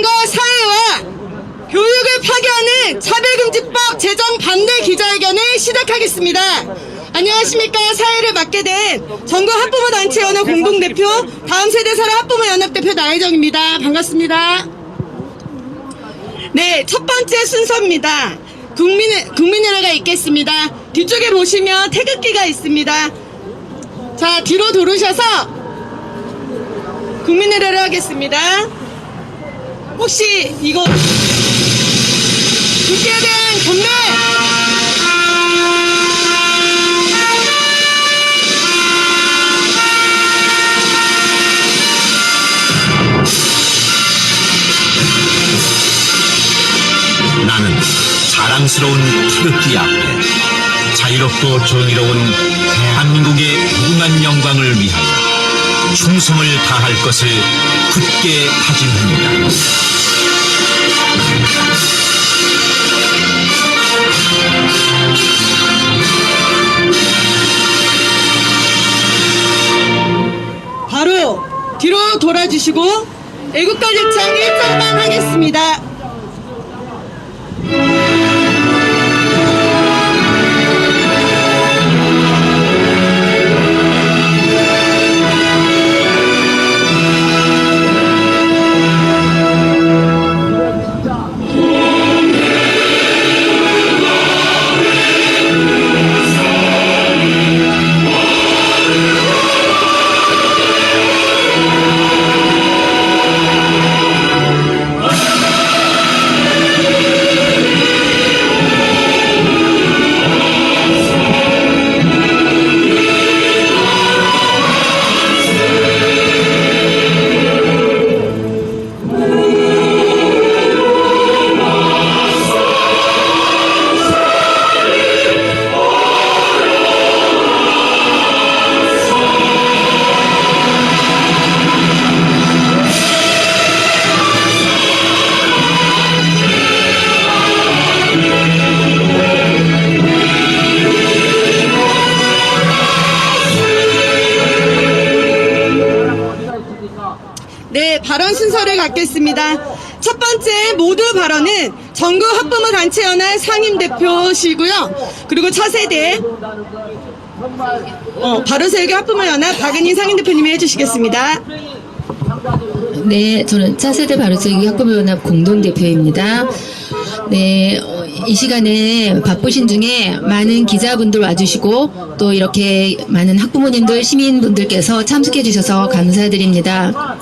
언론과 사회와 교육을 파괴하는 차별금지법 제정 반대 기자회견을 시작하겠습니다. 안녕하십니까. 사회를 맡게 된 전국 학부모단체연합 공동대표 다음세대사랑 학부모연합대표 나혜정입니다. 반갑습니다. 네, 첫 번째 순서입니다. 국민의례가 있겠습니다. 뒤쪽에 보시면 태극기가 있습니다. 자, 뒤로 돌으셔서 국민의례를 하겠습니다. 혹시 이거 국기에 대한 경례! 나는 자랑스러운 태극기 앞에 자유롭고 정의로운 대한민국의 무궁한 영광을 위하여 충성을 다할 것을 굳게 다짐합니다. 바로 뒤로 돌아주시고 애국가 제창 1절만 하겠습니다. 네, 발언 순서를 갖겠습니다. 첫 번째 모두 발언은 전국 학부모단체연합 상임대표시고요. 그리고 차세대 바로세우기 학부모연합 박은희 상임대표님이 해주시겠습니다. 네, 저는 차세대 바로세우기 학부모연합 공동대표입니다. 네, 이 시간에 바쁘신 중에 많은 기자분들 와주시고 또 이렇게 많은 학부모님들, 시민분들께서 참석해 주셔서 감사드립니다.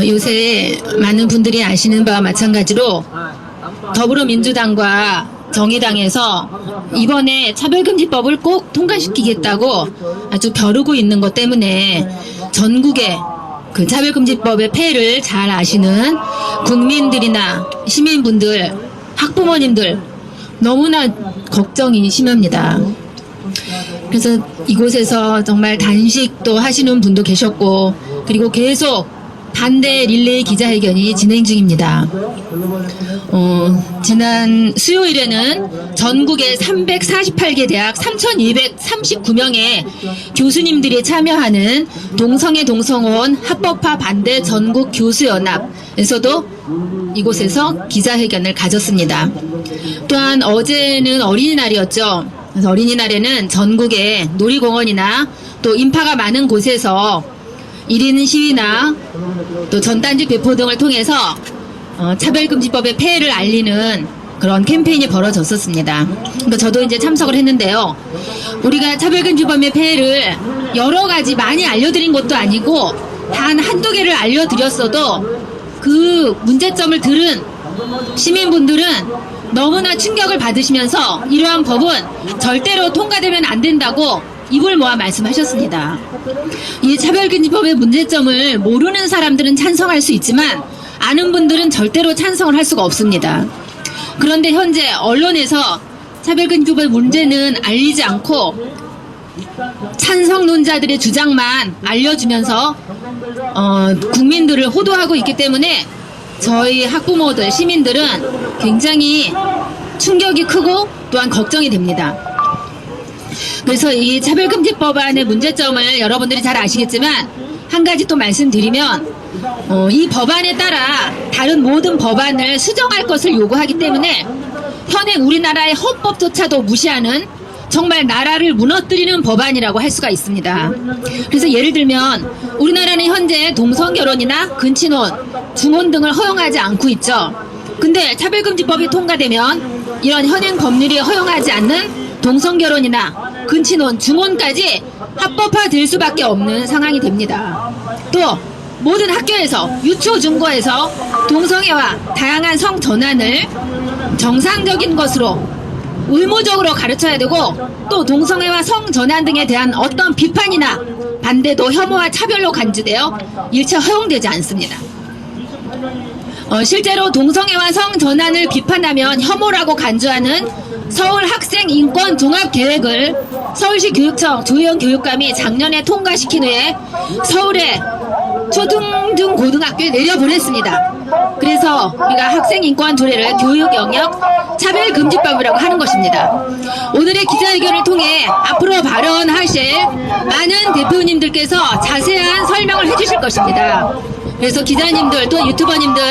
요새 많은 분들이 아시는 바와 마찬가지로 더불어민주당과 정의당에서 이번에 차별금지법을 꼭 통과시키겠다고 아주 벼르고 있는 것 때문에 전국에 그 차별금지법의 폐해를 잘 아시는 국민들이나 시민분들, 학부모님들 너무나 걱정이 심합니다. 그래서 이곳에서 정말 단식도 하시는 분도 계셨고 그리고 계속 반대 릴레이 기자회견이 진행 중입니다. 지난 수요일에는 전국의 348개 대학 3,239명의 교수님들이 참여하는 동성애 동성혼 합법화 반대 전국 교수연합에서도 이곳에서 기자회견을 가졌습니다. 또한 어제는 어린이날이었죠. 그래서 어린이날에는 전국의 놀이공원이나 또 인파가 많은 곳에서 1인 시위나 또 전단지 배포 등을 통해서 차별금지법의 폐해를 알리는 그런 캠페인이 벌어졌었습니다. 그러니까 저도 이제 참석을 했는데요. 우리가 차별금지법의 폐해를 여러 가지 많이 알려드린 것도 아니고 단 한두 개를 알려드렸어도 그 문제점을 들은 시민분들은 너무나 충격을 받으시면서 이러한 법은 절대로 통과되면 안 된다고 입을 모아 말씀하셨습니다. 이 차별금지법의 문제점을 모르는 사람들은 찬성할 수 있지만 아는 분들은 절대로 찬성을 할 수가 없습니다. 그런데 현재 언론에서 차별금지법의 문제는 알리지 않고 찬성론자들의 주장만 알려주면서 국민들을 호도하고 있기 때문에 저희 학부모들, 시민들은 굉장히 충격이 크고 또한 걱정이 됩니다. 그래서 이 차별금지법안의 문제점을 여러분들이 잘 아시겠지만 한 가지 또 말씀드리면 이 법안에 따라 다른 모든 법안을 수정할 것을 요구하기 때문에 현행 우리나라의 헌법조차도 무시하는 정말 나라를 무너뜨리는 법안이라고 할 수가 있습니다. 그래서 예를 들면 우리나라는 현재 동성결혼이나 근친혼, 중혼 등을 허용하지 않고 있죠. 근데 차별금지법이 통과되면 이런 현행 법률이 허용하지 않는 동성결혼이나 근친혼, 중혼까지 합법화될 수밖에 없는 상황이 됩니다. 또 모든 학교에서 유초, 중고에서 동성애와 다양한 성 전환을 정상적인 것으로 의무적으로 가르쳐야 되고, 또 동성애와 성 전환 등에 대한 어떤 비판이나 반대도 혐오와 차별로 간주되어 일체 허용되지 않습니다. 실제로 동성애와 성 전환을 비판하면 혐오라고 간주하는 서울 학생 인권 종합 계획을 서울시 교육청 조희연 교육감이 작년에 통과시킨 후에 서울의 초등, 고등학교에 내려보냈습니다. 그래서 우리가 학생 인권 조례를 교육 영역 차별금지법이라고 하는 것입니다. 오늘의 기자회견을 통해 앞으로 발언하실 많은 대표님들께서 자세한 설명을 해주실 것입니다. 그래서 기자님들 또 유튜버님들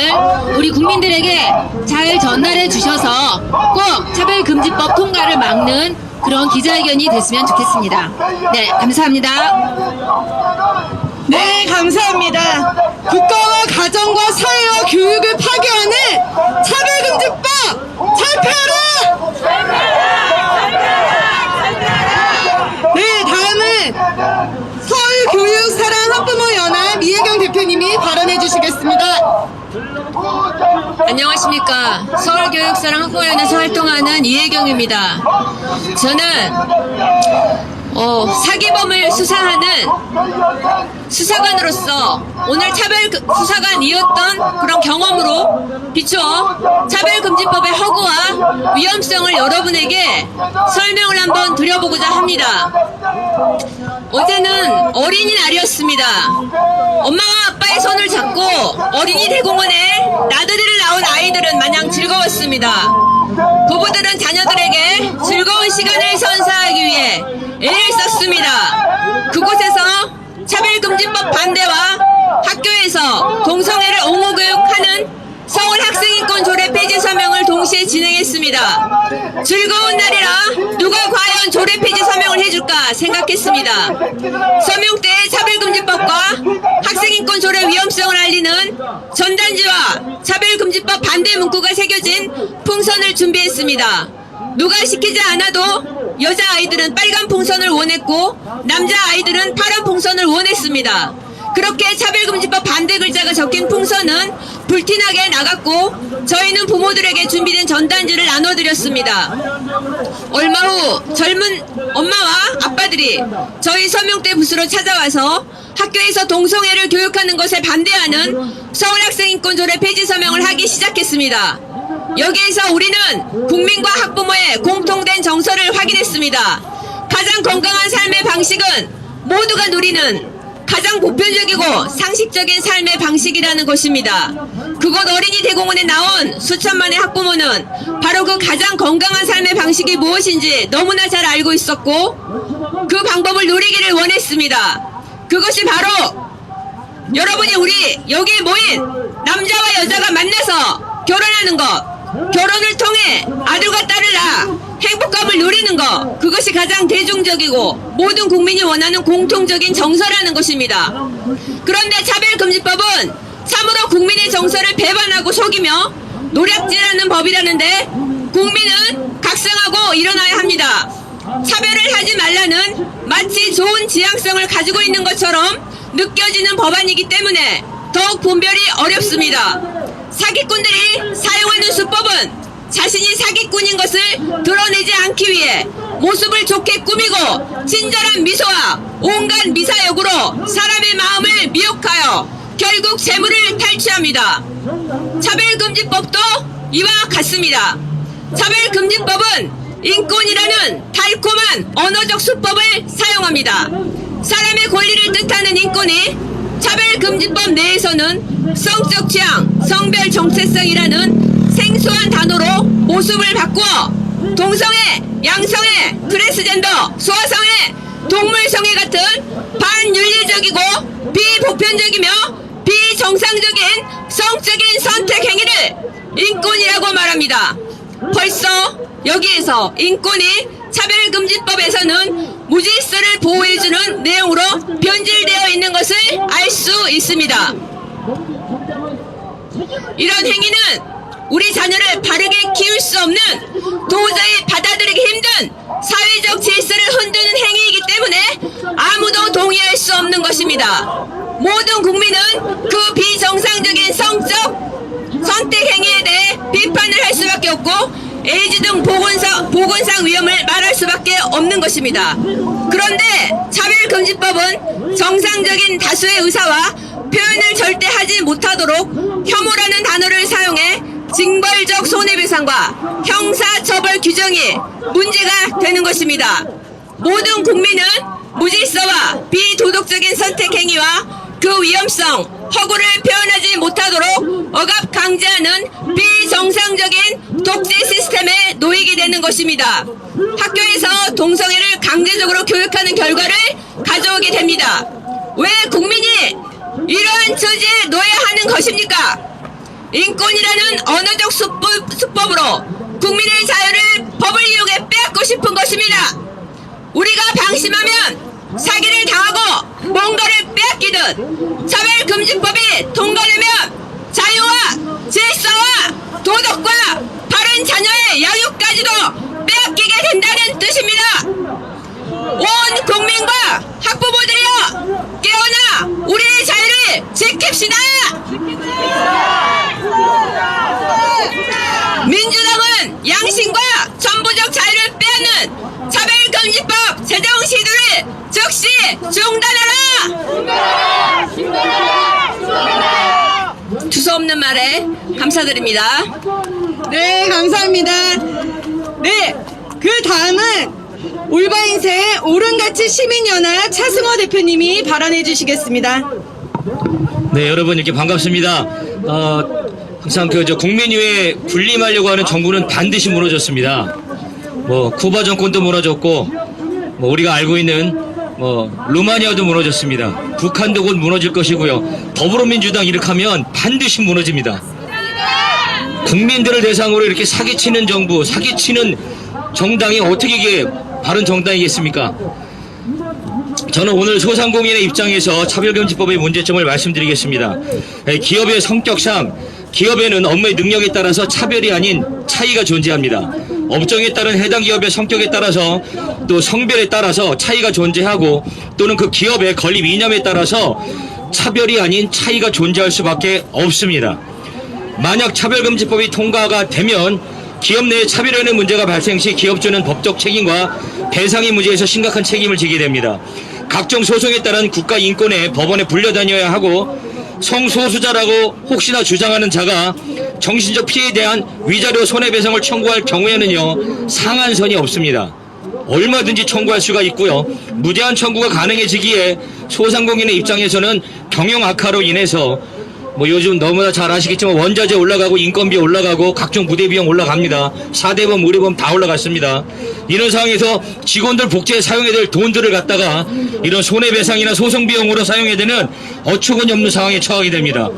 우리 국민들에게 잘 전달해 주셔서 꼭 차별금지법 통과를 막는 그런 기자회견이 됐으면 좋겠습니다. 네, 감사합니다. 네, 감사합니다. 국가와 가정과 사회와 교육을 파괴하는 차별금지법 철폐하라! 네, 다음은 서울교육사랑 학부모연합 이혜경 대표님이 발언해 주시겠습니다. 안녕하십니까. 서울교육사랑 학부모연합에서 활동하는 이혜경입니다. 저는 사기범을 수사하는 수사관으로서 오늘 차별 수사관이었던 그런 경험으로 비추어 차별금지법의 허구와 위험성을 여러분에게 설명을 한번 드려보고자 합니다. 어제는 어린이날이었습니다. 엄마와 아빠의 손을 잡고 어린이 대공원에 나들이를 나온 아이들은 마냥 즐거웠습니다. 부부들은 자녀들에게 즐거운 시간을 선사하기 위해 애를 썼습니다. 그곳에서 차별금지법 반대와 학교에서 동성애를 옹호교육하는 서울 학생인권 조례 폐지 서명을 동시에 진행했습니다. 즐거운 날이라 누가 과연 조례 폐지 서명을 해줄까 생각했습니다. 서명 때 차별금지법과 학생인권 조례 위험성을 알리는 전단지와 차별금지법 반대 문구가 새겨진 풍선을 준비했습니다. 누가 시키지 않아도 여자아이들은 빨간 풍선을 원했고 남자아이들은 파란 풍선을 원했습니다. 그렇게 차별금지법 반대 글자가 적힌 풍선은 불티나게 나갔고 저희는 부모들에게 준비된 전단지를 나눠드렸습니다. 얼마 후 젊은 엄마와 아빠들이 저희 서명대 부스로 찾아와서 학교에서 동성애를 교육하는 것에 반대하는 서울학생인권조례 폐지 서명을 하기 시작했습니다. 여기에서 우리는 국민과 학부모의 공통된 정서를 확인했습니다. 가장 건강한 삶의 방식은 모두가 누리는 가장 보편적이고 상식적인 삶의 방식이라는 것입니다. 그곳 어린이 대공원에 나온 수천만의 학부모는 바로 그 가장 건강한 삶의 방식이 무엇인지 너무나 잘 알고 있었고 그 방법을 누리기를 원했습니다. 그것이 바로 여러분이 우리 여기에 모인 남자와 여자가 만나서 결혼하는 것, 결혼을 통해 아들과 딸을 낳아 행복감을 누리는 것, 그것이 가장 대중적이고 모든 국민이 원하는 공통적인 정서라는 것입니다. 그런데 차별금지법은 참으로 국민의 정서를 배반하고 속이며 노략질하는 법이라는데 국민은 각성하고 일어나야 합니다. 차별을 하지 말라는 마치 좋은 지향성을 가지고 있는 것처럼 느껴지는 법안이기 때문에 더욱 분별이 어렵습니다. 사기꾼들이 사용하는 수법은 자신이 사기꾼인 것을 드러내지 않기 위해 모습을 좋게 꾸미고 친절한 미소와 온갖 미사역으로 사람의 마음을 미혹하여 결국 재물을 탈취합니다. 차별금지법도 이와 같습니다. 차별금지법은 인권이라는 달콤한 언어적 수법을 사용합니다. 사람의 권리를 뜻하는 인권이 차별금지법 내에서는 성적 취향, 성별 정체성이라는 생소한 단어로 모습을 바꾸어 동성애, 양성애, 트랜스젠더, 소아성애, 동물성애 같은 반윤리적이고 비보편적이며 비정상적인 성적인 선택 행위를 인권이라고 말합니다. 벌써 여기에서 인권이 차별금지법에서는 무질서를 보호해주는 내용으로 변질되어 있는 것을 알 수 있습니다. 이런 행위는 우리 자녀를 바르게 키울 수 없는, 도저히 받아들이기 힘든 사회적 질서를 흔드는 행위이기 때문에 아무도 동의할 수 없는 것입니다. 모든 국민은 그 비정상적인 성적 선택 행위에 대해 비판을 할 수밖에 없고 에이즈 등 보건상 위험을 말할 수밖에 없는 것입니다. 그런데 차별금지법은 정상적인 다수의 의사와 표현을 절대 하지 못하도록 혐오라는 단어를 사용해 징벌적 손해배상과 형사처벌 규정이 문제가 되는 것입니다. 모든 국민은 무질서와 비도덕적인 선택 행위와 그 위험성, 허구를 표현하지 못하도록 억압 강제하는 비정상적인 독재 시스템에 놓이게 되는 것입니다. 학교에서 동성애를 강제적으로 교육하는 결과를 가져오게 됩니다. 왜 국민이 이러한 처지에 놓여야 하는 것입니까? 인권이라는 언어적 수법으로 국민의 자유를 법을 이용해 빼앗고 싶은 것입니다. 우리가 방심하면 사기를 당하고 뭔가를 빼앗기듯 차별금지법이 통과되면 자유와 질서와 도덕과 바른 자녀의 양육까지도 빼앗기게 된다는 뜻입니다. 온 국민과 학부모들이여 깨어나 우리의 자유를 지킵시다. 민주당은 양심과 전부적 자유를 빼앗는 차별금지법 제정 시도를 즉시 중단하라! 두서없는 말에 감사드립니다. 네, 감사합니다. 네, 그 다음은 올바인세의 오른가치 시민연합 차승호 대표님이 발언해 주시겠습니다. 네, 여러분 이렇게 반갑습니다. 항상 국민의회 군림하려고 하는 정부는 반드시 무너졌습니다. 쿠바 정권도 무너졌고, 우리가 알고 있는 루마니아도 무너졌습니다. 북한도 곧 무너질 것이고요. 더불어민주당 이렇게 하면 반드시 무너집니다. 국민들을 대상으로 이렇게 사기치는 정부, 사기치는 정당이 어떻게 이게 바른 정당이겠습니까? 저는 오늘 소상공인의 입장에서 차별금지법의 문제점을 말씀드리겠습니다. 기업의 성격상 기업에는 업무의 능력에 따라서 차별이 아닌 차이가 존재합니다. 업종에 따른 해당 기업의 성격에 따라서 또 성별에 따라서 차이가 존재하고 또는 그 기업의 건립 이념에 따라서 차별이 아닌 차이가 존재할 수밖에 없습니다. 만약 차별금지법이 통과가 되면 기업 내에 차별하는 문제가 발생 시 기업주는 법적 책임과 배상의 문제에서 심각한 책임을 지게 됩니다. 각종 소송에 따른 국가인권에 법원에 불려다녀야 하고 성소수자라고 혹시나 주장하는 자가 정신적 피해에 대한 위자료 손해배상을 청구할 경우에는요, 상한선이 없습니다. 얼마든지 청구할 수가 있고요. 무제한 청구가 가능해지기에 소상공인의 입장에서는 경영 악화로 인해서 요즘 너무나 잘 아시겠지만 원자재 올라가고 인건비 올라가고 각종 부대 비용 올라갑니다. 4대보험, 의료보험 다 올라갔습니다. 이런 상황에서 직원들 복지에 사용해야 될 돈들을 갖다가 이런 손해배상이나 소송비용으로 사용해야 되는 어처구니 없는 상황에 처하게 됩니다.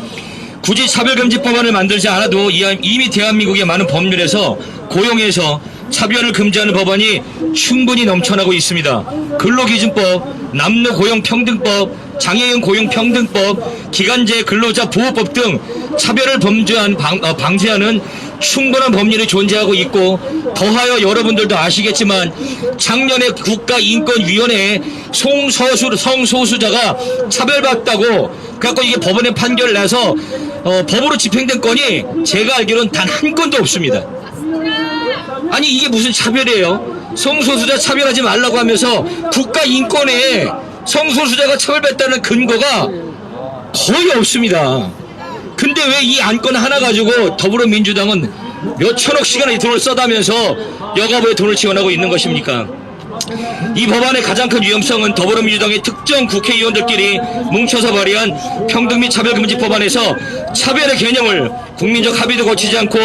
굳이 차별금지법안을 만들지 않아도 이미 대한민국의 많은 법률에서 고용에서 차별을 금지하는 법안이 충분히 넘쳐나고 있습니다. 근로기준법, 남녀고용평등법, 장애인 고용평등법, 기간제 근로자 보호법 등 차별을 방지하는 충분한 법률이 존재하고 있고, 더하여 여러분들도 아시겠지만 작년에 국가인권위원회에 성소수자가 차별받다고 그래갖고 이게 법원에 판결을 내서 법으로 집행된 건이 제가 알기로는 단 한 건도 없습니다. 아니 이게 무슨 차별이에요? 성소수자 차별하지 말라고 하면서 국가인권에 성소수자가 차별받다는 근거가 거의 없습니다. 근데 왜 이 안건 하나 가지고 더불어민주당은 몇 천억 시간의 돈을 써가면서 여가부에 돈을 지원하고 있는 것입니까? 이 법안의 가장 큰 위험성은 더불어민주당의 특정 국회의원들끼리 뭉쳐서 발의한 평등 및 차별금지 법안에서 차별의 개념을 국민적 합의도 거치지 않고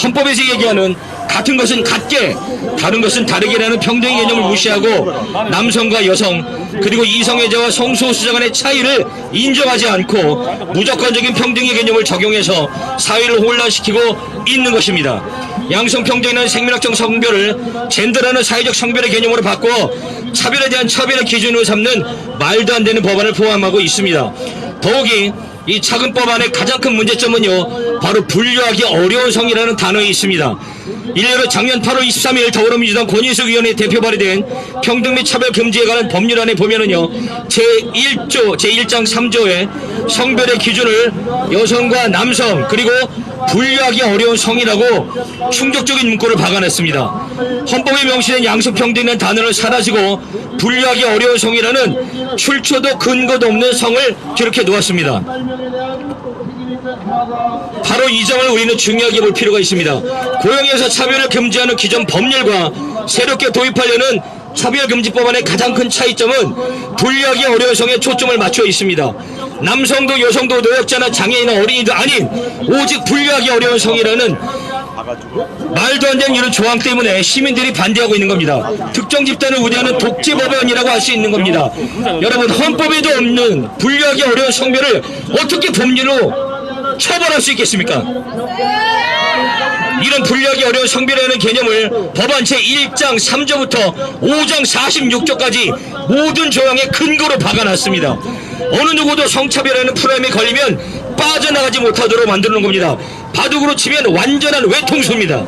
헌법에서 얘기하는 같은 것은 같게 다른 것은 다르게라는 평등의 개념을 무시하고 남성과 여성 그리고 이성애자와 성소수자 간의 차이를 인정하지 않고 무조건적인 평등의 개념을 적용해서 사회를 혼란시키고 있는 것입니다. 양성평등이라는 생물학적 성별을 젠더라는 사회적 성별의 개념으로 바꿔 차별에 대한 차별의 기준으로 삼는 말도 안 되는 법안을 포함하고 있습니다. 더욱이 이 작은 법안의 가장 큰 문제점은요, 바로 분류하기 어려운 성이라는 단어에 있습니다. 일례로 작년 8월 23일 더불어민주당 권인숙 의원의 대표 발의된 평등 및 차별 금지에 관한 법률안에 보면은요, 제1장 3조에 성별의 기준을 여성과 남성 그리고 분류하기 어려운 성이라고 충격적인 문구를 박아냈습니다. 헌법에 명시된 양성평등이라는 단어를 사라지고 분류하기 어려운 성이라는 출처도 근거도 없는 성을 기록해 놓았습니다. 바로 이 점을 우리는 중요하게 볼 필요가 있습니다. 고용에서 차별을 금지하는 기존 법률과 새롭게 도입하려는 차별금지법안의 가장 큰 차이점은 분류하기 어려운 성에 초점을 맞춰 있습니다. 남성도 여성도 노약자나 장애인이나 어린이도 아닌 오직 분류하기 어려운 성이라는 말도 안 되는 이런 조항 때문에 시민들이 반대하고 있는 겁니다. 특정 집단을 우대하는 독재법안이라고 할 수 있는 겁니다. 여러분, 헌법에도 없는 분류하기 어려운 성별을 어떻게 법률로 처벌할 수 있겠습니까? 이런 분류하기 어려운 성별이라는 개념을 법안 제1장 3조부터 5장 46조까지 모든 조항의 근거로 박아놨습니다. 어느 누구도 성차별이라는 프레임에 걸리면 빠져나가지 못하도록 만드는 겁니다. 바둑으로 치면 완전한 외통수입니다.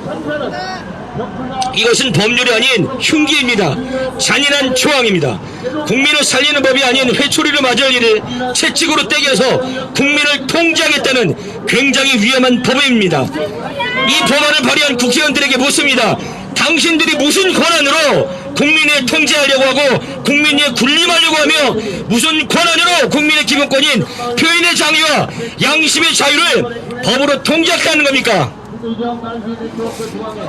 이것은 법률이 아닌 흉기입니다. 잔인한 조항입니다. 국민을 살리는 법이 아닌 회초리를 맞을 일을 채찍으로 떼겨서 국민을 통제하겠다는 굉장히 위험한 법입니다. 이 법안을 발의한 국회의원들에게 묻습니다. 당신들이 무슨 권한으로 국민을 통제하려고 하고 국민을 군림하려고 하며 무슨 권한으로 국민의 기본권인 표현의 자유와 양심의 자유를 법으로 통제하겠다는 겁니까?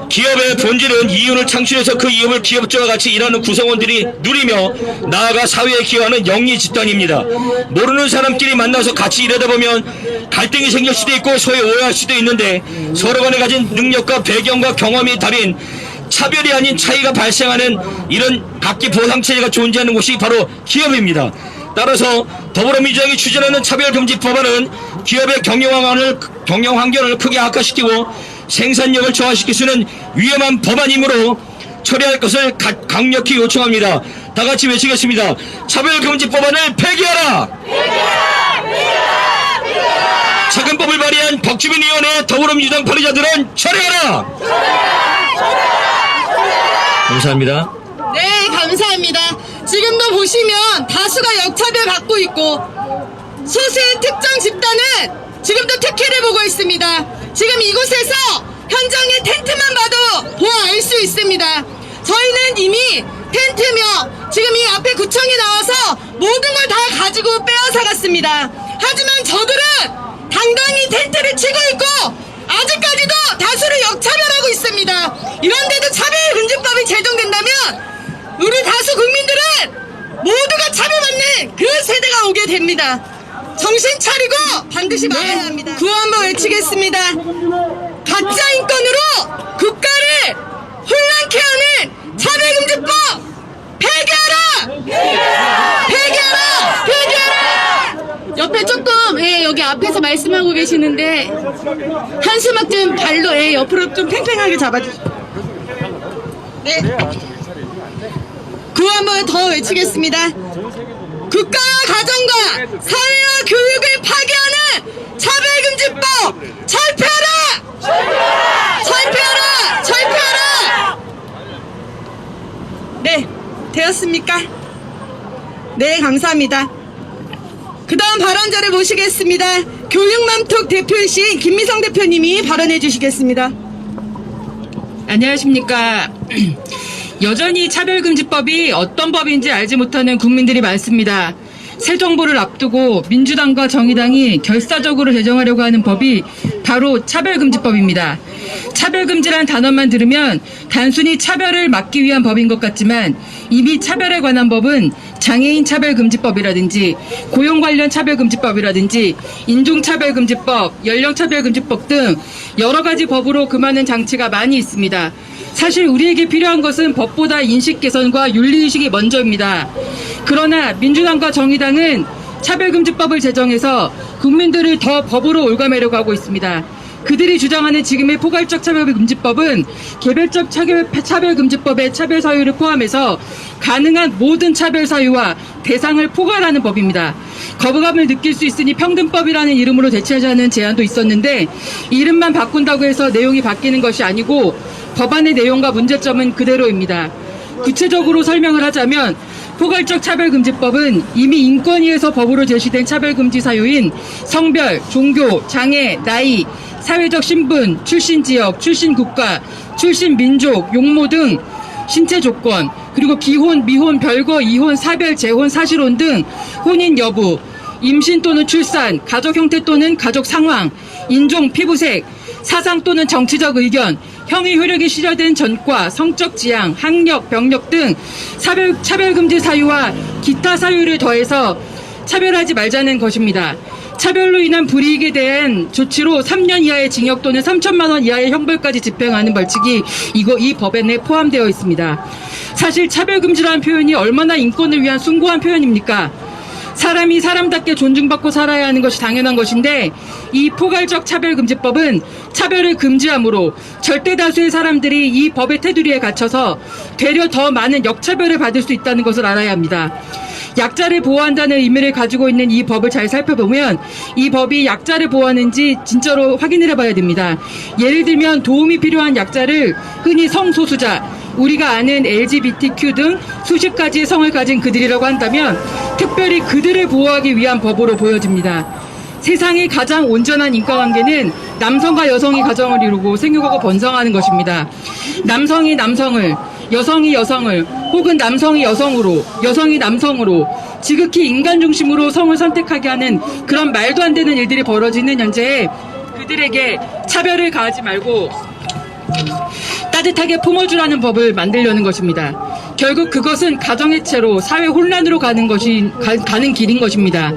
기업의 본질은 이윤을 창출해서 그 이윤을 기업주와 같이 일하는 구성원들이 누리며 나아가 사회에 기여하는 영리 집단입니다. 모르는 사람끼리 만나서 같이 일하다 보면 갈등이 생길 수도 있고 소위 오해할 수도 있는데 서로 간에 가진 능력과 배경과 경험이 다른 차별이 아닌 차이가 발생하는 이런 각기 보상체제가 존재하는 곳이 바로 기업입니다. 따라서 더불어민주당이 추진하는 차별금지 법안은 기업의 경영 환경을 크게 악화시키고 생산력을 저하시킬 수 있는 위험한 법안이므로 처리할 것을 강력히 요청합니다. 다 같이 외치겠습니다. 차별금지 법안을 폐기하라! 작은 법을 발의한 박주민 의원의 더불어민주당 발의자들은 철회하라! 감사합니다. 네, 감사합니다. 지금도 보시면 다수가 역차별 받고 있고 소수의 특정 집단은 지금도 특혜를 보고 있습니다. 지금 이곳에서 현장의 텐트만 봐도 보아 알 수 있습니다. 저희는 이미 텐트며 지금 이 앞에 구청이 나와서 모든 걸 다 가지고 빼앗아 갔습니다. 하지만 저들은 당당히 텐트를 치고 있고 아직까지도 다수를 역차별하고 있습니다. 이런데도 차별금지법이 제정된다면 우리 다수 국민들은 모두가 차별받는 그 세대가 오게 됩니다. 정신 차리고 반드시 막아야 합니다. 구호 한번 외치겠습니다. 가짜 인권으로 국가를 혼란케 하는 차별금지법 폐기하라! 폐기하라! 폐기하라! 옆에 조금 여기 앞에서 말씀하고 계시는데 한수막 좀 발로 옆으로 좀 팽팽하게 잡아주세요. 네. 구호 한번 더 외치겠습니다. 국가와 가정과 사회와 교육을 파괴하는 차별금지법 철폐하라! 철폐하라! 철폐하라! 네, 되었습니까? 네, 감사합니다. 그 다음 발언자를 모시겠습니다. 교육맘톡 대표이신 김미성 대표님이 발언해 주시겠습니다. 안녕하십니까. 여전히 차별금지법이 어떤 법인지 알지 못하는 국민들이 많습니다. 새 정부를 앞두고 민주당과 정의당이 결사적으로 제정하려고 하는 법이 바로 차별금지법입니다. 차별금지란 단어만 들으면 단순히 차별을 막기 위한 법인 것 같지만 이미 차별에 관한 법은 장애인 차별금지법이라든지 고용 관련 차별금지법이라든지 인종차별금지법, 연령차별금지법 등 여러 가지 법으로 금하는 장치가 많이 있습니다. 사실 우리에게 필요한 것은 법보다 인식 개선과 윤리의식이 먼저입니다. 그러나 민주당과 정의당은 차별금지법을 제정해서 국민들을 더 법으로 올가매려고 하고 있습니다. 그들이 주장하는 지금의 포괄적 차별금지법은 개별적 차별금지법의 차별 사유를 포함해서 가능한 모든 차별 사유와 대상을 포괄하는 법입니다. 거부감을 느낄 수 있으니 평등법이라는 이름으로 대체하자는 제안도 있었는데 이름만 바꾼다고 해서 내용이 바뀌는 것이 아니고 법안의 내용과 문제점은 그대로입니다. 구체적으로 설명을 하자면 포괄적 차별금지법은 이미 인권위에서 법으로 제시된 차별금지 사유인 성별, 종교, 장애, 나이, 사회적 신분, 출신 지역, 출신 국가, 출신 민족, 용모 등 신체 조건, 그리고 기혼, 미혼, 별거, 이혼, 사별, 재혼, 사실혼 등 혼인 여부, 임신 또는 출산, 가족 형태 또는 가족 상황, 인종, 피부색, 사상 또는 정치적 의견, 형의 효력이 실현된 전과, 성적 지향, 학력, 병력 등 차별금지 사유와 기타 사유를 더해서 차별하지 말자는 것입니다. 차별로 인한 불이익에 대한 조치로 3년 이하의 징역 또는 3천만 원 이하의 형벌까지 집행하는 벌칙이 이 법안에 포함되어 있습니다. 사실 차별금지라는 표현이 얼마나 인권을 위한 숭고한 표현입니까? 사람이 사람답게 존중받고 살아야 하는 것이 당연한 것인데 이 포괄적 차별금지법은 차별을 금지하므로 절대 다수의 사람들이 이 법의 테두리에 갇혀서 되려 더 많은 역차별을 받을 수 있다는 것을 알아야 합니다. 약자를 보호한다는 의미를 가지고 있는 이 법을 잘 살펴보면 이 법이 약자를 보호하는지 진짜로 확인을 해봐야 됩니다. 예를 들면 도움이 필요한 약자를 흔히 성소수자, 우리가 아는 LGBTQ 등 수십 가지의 성을 가진 그들이라고 한다면 특별히 그들을 보호하기 위한 법으로 보여집니다. 세상의 가장 온전한 인과관계는 남성과 여성이 가정을 이루고 생육하고 번성하는 것입니다. 남성이 남성을, 여성이 여성을, 혹은 남성이 여성으로, 여성이 남성으로 지극히 인간 중심으로 성을 선택하게 하는 그런 말도 안 되는 일들이 벌어지는 현재에 그들에게 차별을 가하지 말고 따뜻하게 품어주라는 법을 만들려는 것입니다. 결국 그것은 가정해체로 사회 혼란으로 가는 길인 것입니다.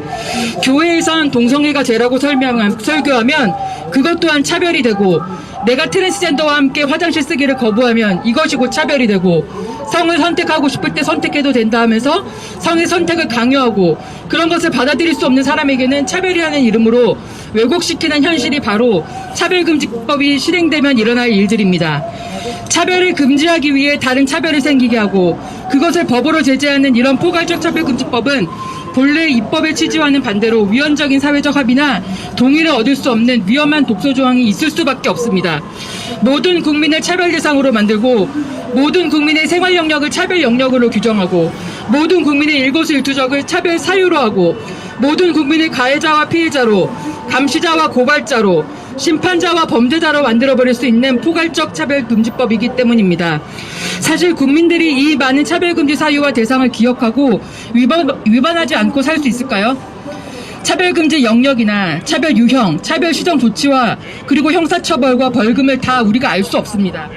교회에선 동성애가 죄라고 설교하면 그것 또한 차별이 되고 내가 트랜스젠더와 함께 화장실 쓰기를 거부하면 이것이 곧 차별이 되고 성을 선택하고 싶을 때 선택해도 된다 하면서 성의 선택을 강요하고 그런 것을 받아들일 수 없는 사람에게는 차별이라는 이름으로 왜곡시키는 현실이 바로 차별금지법이 실행되면 일어날 일들입니다. 차별을 금지하기 위해 다른 차별을 생기게 하고 그것을 법으로 제재하는 이런 포괄적 차별금지법은 본래 입법의 취지와는 반대로 위헌적인 사회적 합의나 동의를 얻을 수 없는 위험한 독소 조항이 있을 수밖에 없습니다. 모든 국민을 차별 대상으로 만들고 모든 국민의 생활 영역을 차별 영역으로 규정하고 모든 국민의 일거수일투족을 차별 사유로 하고 모든 국민을 가해자와 피해자로 감시자와 고발자로 심판자와 범죄자로 만들어버릴 수 있는 포괄적 차별금지법이기 때문입니다. 사실 국민들이 이 많은 차별금지 사유와 대상을 기억하고 위반하지 않고 살 수 있을까요? 차별금지 영역이나 차별 유형, 차별 시정 조치와 그리고 형사처벌과 벌금을 다 우리가 알 수 없습니다.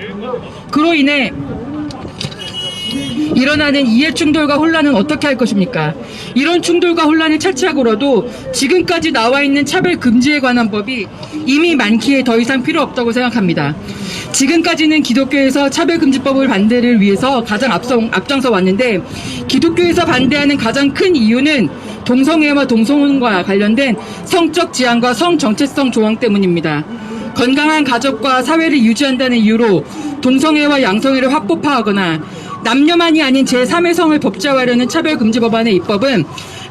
그로 인해 일어나는 이해충돌과 혼란은 어떻게 할 것입니까? 이런 충돌과 혼란을 차치하고라도 지금까지 나와 있는 차별금지에 관한 법이 이미 많기에 더 이상 필요 없다고 생각합니다. 지금까지는 기독교에서 차별금지법을 반대를 위해서 가장 앞장서 왔는데 기독교에서 반대하는 가장 큰 이유는 동성애와 동성혼과 관련된 성적 지향과 성정체성 조항 때문입니다. 건강한 가족과 사회를 유지한다는 이유로 동성애와 양성애를 확보화하거나 남녀만이 아닌 제3의 성을 법제화하려는 차별금지법안의 입법은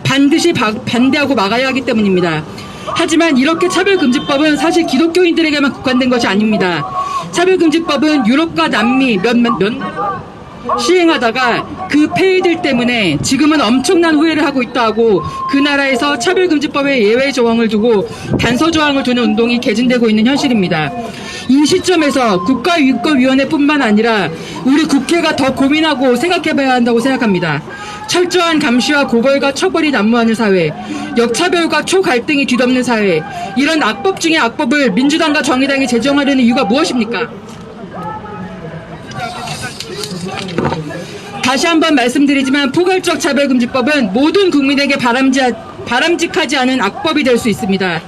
반드시 반대하고 막아야 하기 때문입니다. 하지만 이렇게 차별금지법은 사실 기독교인들에게만 국한된 것이 아닙니다. 차별금지법은 유럽과 남미 몇 시행하다가 그 폐해들 때문에 지금은 엄청난 후회를 하고 있다고 그 나라에서 차별금지법에 예외 조항을 두고 단서 조항을 두는 운동이 개진되고 있는 현실입니다. 이 시점에서 국가유권위원회뿐만 아니라 우리 국회가 더 고민하고 생각해봐야 한다고 생각합니다. 철저한 감시와 고벌과 처벌이 난무하는 사회, 역차별과 초갈등이 뒤덮는 사회, 이런 악법 중에 악법을 민주당과 정의당이 제정하려는 이유가 무엇입니까? 다시 한번 말씀드리지만 포괄적 차별금지법은 모든 국민에게 바람직하지 않은 악법이 될 수 있습니다.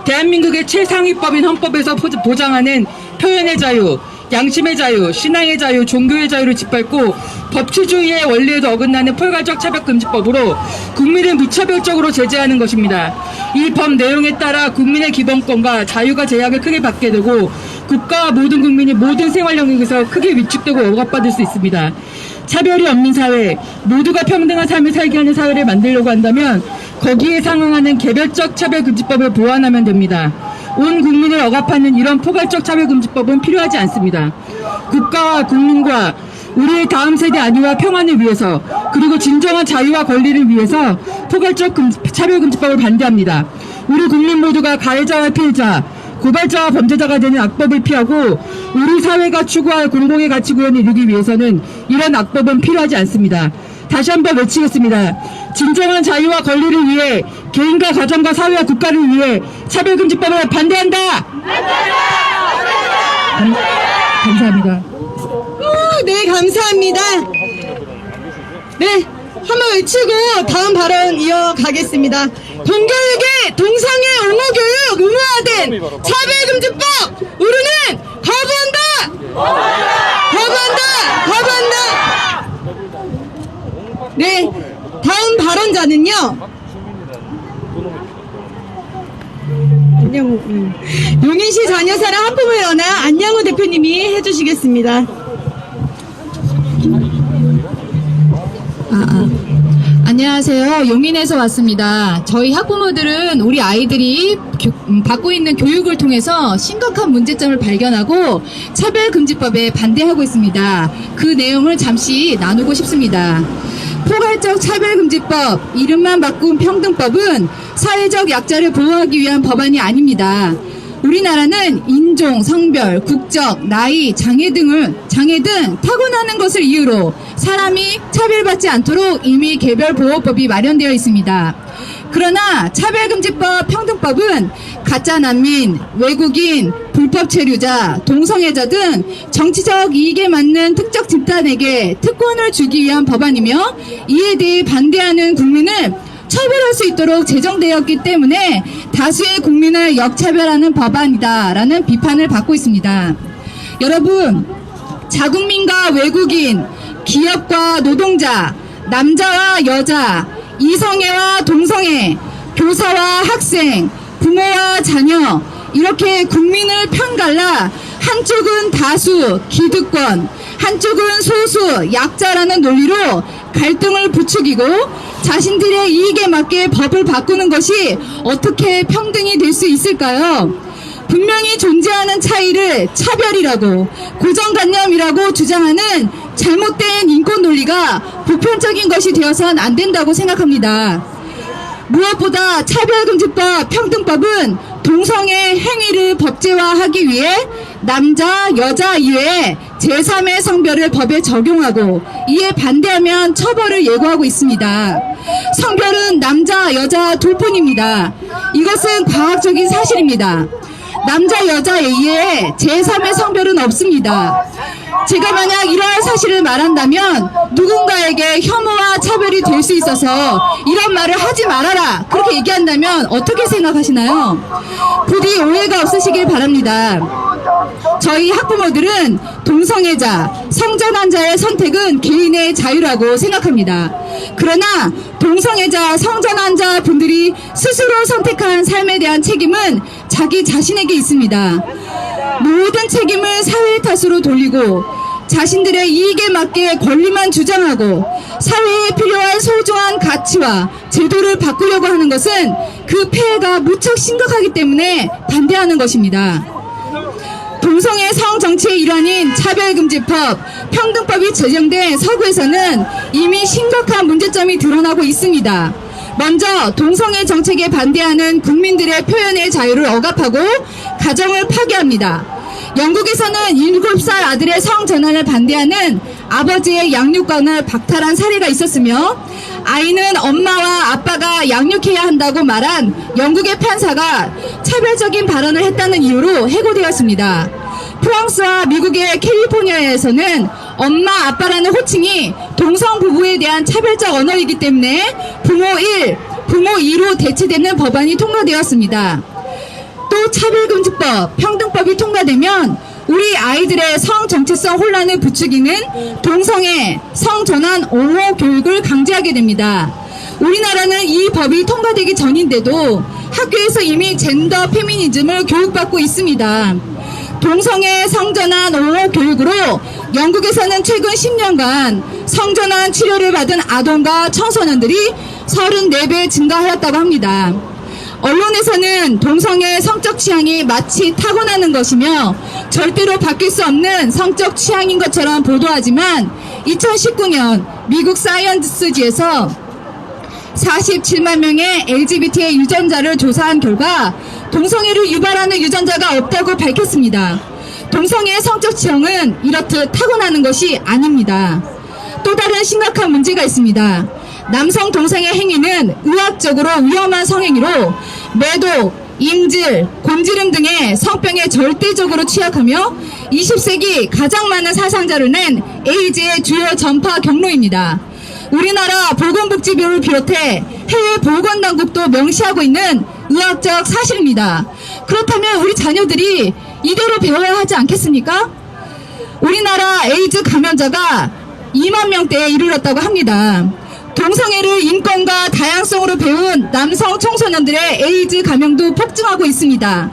대한민국의 최상위법인 헌법에서 보장하는 표현의 자유, 양심의 자유, 신앙의 자유, 종교의 자유를 짓밟고 법치주의의 원리에도 어긋나는 포괄적 차별금지법으로 국민을 무차별적으로 제재하는 것입니다. 이 법 내용에 따라 국민의 기본권과 자유가 제약을 크게 받게 되고 국가와 모든 국민이 모든 생활 영역에서 크게 위축되고 억압받을 수 있습니다. 차별이 없는 사회, 모두가 평등한 삶을 살게 하는 사회를 만들려고 한다면 거기에 상응하는 개별적 차별금지법을 보완하면 됩니다. 온 국민을 억압하는 이런 포괄적 차별금지법은 필요하지 않습니다. 국가와 국민과 우리의 다음 세대 안위와 평안을 위해서 그리고 진정한 자유와 권리를 위해서 포괄적 차별금지법을 반대합니다. 우리 국민 모두가 가해자와 피해자, 고발자와 범죄자가 되는 악법을 피하고 우리 사회가 추구할 공공의 가치 구현을 이루기 위해서는 이런 악법은 필요하지 않습니다. 다시 한번 외치겠습니다. 진정한 자유와 권리를 위해 개인과 가정과 사회와 국가를 위해 차별금지법을 반대한다! 감사합니다. 네, 감사합니다. 네, 한번 외치고 다음 발언 이어가겠습니다. 공교육의 동성애 옹호교육 의무화된 차별금지법 우리는 거부한다! 거부한다! 네, 다음 발언자는요. 용인시 자녀사랑 합법을 연한 안양호 대표님이 해주시겠습니다. 안녕하세요. 용인에서 왔습니다. 저희 학부모들은 우리 아이들이 받고 있는 교육을 통해서 심각한 문제점을 발견하고 차별금지법에 반대하고 있습니다. 그 내용을 잠시 나누고 싶습니다. 포괄적 차별금지법, 이름만 바꾼 평등법은 사회적 약자를 보호하기 위한 법안이 아닙니다. 우리나라는 인종, 성별, 국적, 나이, 장애 등 타고나는 것을 이유로 사람이 차별받지 않도록 이미 개별보호법이 마련되어 있습니다. 그러나 차별금지법, 평등법은 가짜 난민, 외국인, 불법 체류자, 동성애자 등 정치적 이익에 맞는 특정 집단에게 특권을 주기 위한 법안이며 이에 대해 반대하는 국민을 처벌할 수 있도록 제정되었기 때문에 다수의 국민을 역차별하는 법안이다라는 비판을 받고 있습니다. 여러분, 자국민과 외국인, 기업과 노동자, 남자와 여자, 이성애와 동성애, 교사와 학생, 부모와 자녀, 이렇게 국민을 편갈라 한쪽은 다수, 기득권, 한쪽은 소수, 약자라는 논리로 갈등을 부추기고 자신들의 이익에 맞게 법을 바꾸는 것이 어떻게 평등이 될 수 있을까요? 분명히 존재하는 차이를 차별이라고, 고정관념이라고 주장하는 잘못된 인권 논리가 보편적인 것이 되어서는 안 된다고 생각합니다. 무엇보다 차별금지법, 평등법은 동성애 행위를 법제화하기 위해 남자, 여자 이외에 제3의 성별을 법에 적용하고 이에 반대하면 처벌을 예고하고 있습니다. 성별은 남자, 여자 둘뿐입니다. 이것은 과학적인 사실입니다. 남자, 여자 이외에 제3의 성별은 없습니다. 제가 만약 이러한 사실을 말한다면 누군가에게 혐오와 차별이 될 수 있어서 이런 말을 하지 말아라 그렇게 얘기한다면 어떻게 생각하시나요? 부디 오해가 없으시길 바랍니다. 저희 학부모들은 동성애자, 성전환자의 선택은 개인의 자유라고 생각합니다. 그러나 동성애자, 성전환자 분들이 스스로 선택한 삶에 대한 책임은 자기 자신에게 있습니다. 모든 책임을 사회의 탓으로 돌리고 자신들의 이익에 맞게 권리만 주장하고 사회에 필요한 소중한 가치와 제도를 바꾸려고 하는 것은 그 폐해가 무척 심각하기 때문에 반대하는 것입니다. 동성애 성정치의 일환인 차별금지법, 평등법이 제정된 서구에서는 이미 심각한 문제점이 드러나고 있습니다. 먼저 동성애 정책에 반대하는 국민들의 표현의 자유를 억압하고 가정을 파괴합니다. 영국에서는 7살 아들의 성전환을 반대하는 아버지의 양육권을 박탈한 사례가 있었으며 아이는 엄마와 아빠가 양육해야 한다고 말한 영국의 판사가 차별적인 발언을 했다는 이유로 해고되었습니다. 프랑스와 미국의 캘리포니아에서는 엄마 아빠라는 호칭이 동성 부부에 대한 차별적 언어이기 때문에 부모 1, 부모 2로 대체되는 법안이 통과되었습니다. 또 차별금지법, 평등법이 통과되면 우리 아이들의 성 정체성 혼란을 부추기는 동성애, 성전환 옹호 교육을 강제하게 됩니다. 우리나라는 이 법이 통과되기 전인데도 학교에서 이미 젠더 페미니즘을 교육받고 있습니다. 동성애 성전환 옹호 교육으로 영국에서는 최근 10년간 성전환 치료를 받은 아동과 청소년들이 34배 증가하였다고 합니다. 언론에서는 동성애 성적 취향이 마치 타고나는 것이며 절대로 바뀔 수 없는 성적 취향인 것처럼 보도하지만 2019년 미국 사이언스지에서 47만 명의 LGBT의 유전자를 조사한 결과 동성애를 유발하는 유전자가 없다고 밝혔습니다. 동성애의 성적 취향은 이렇듯 타고나는 것이 아닙니다. 또 다른 심각한 문제가 있습니다. 남성 동성애 행위는 의학적으로 위험한 성행위로 매독, 인질, 곤지름 등의 성병에 절대적으로 취약하며 20세기 가장 많은 사상자를 낸 에이즈의 주요 전파 경로입니다. 우리나라 보건복지부를 비롯해 해외 보건당국도 명시하고 있는 의학적 사실입니다. 그렇다면 우리 자녀들이 이대로 배워야 하지 않겠습니까? 우리나라 에이즈 감염자가 2만 명대에 이르렀다고 합니다. 동성애를 인권과 다양성으로 배운 남성 청소년들의 에이즈 감염도 폭증하고 있습니다.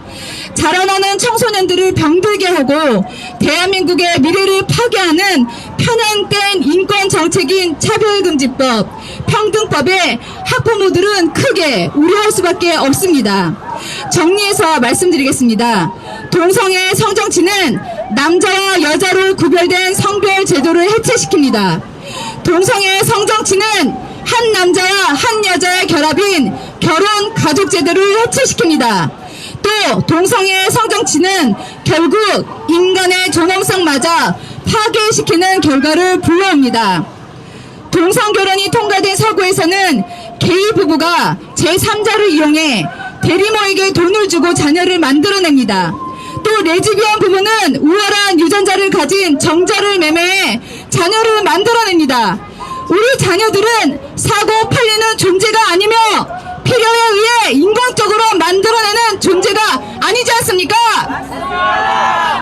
자라나는 청소년들을 병들게 하고 대한민국의 미래를 파괴하는 편향된 인권 정책인 차별금지법, 평등법에 학부모들은 크게 우려할 수밖에 없습니다. 정리해서 말씀드리겠습니다. 동성애 성정치는 남자와 여자로 구별된 성별 제도를 해체시킵니다. 동성애 성정치는 한 남자와 한 여자의 결합인 결혼 가족 제도를 해체시킵니다. 또 동성애 성정치는 결국 인간의 존엄성마저 파괴시키는 결과를 불러옵니다. 동성결혼이 통과된 서구에서는 게이 부부가 제3자를 이용해 대리모에게 돈을 주고 자녀를 만들어냅니다. 또 레즈비언 부부는 우월한 유전자를 가진 정자를 매매해 자녀를 만들어냅니다. 우리 자녀들은 사고 팔리는 존재가 아니며 필요에 의해 인공적으로 만들어내는 존재가 아니지 않습니까?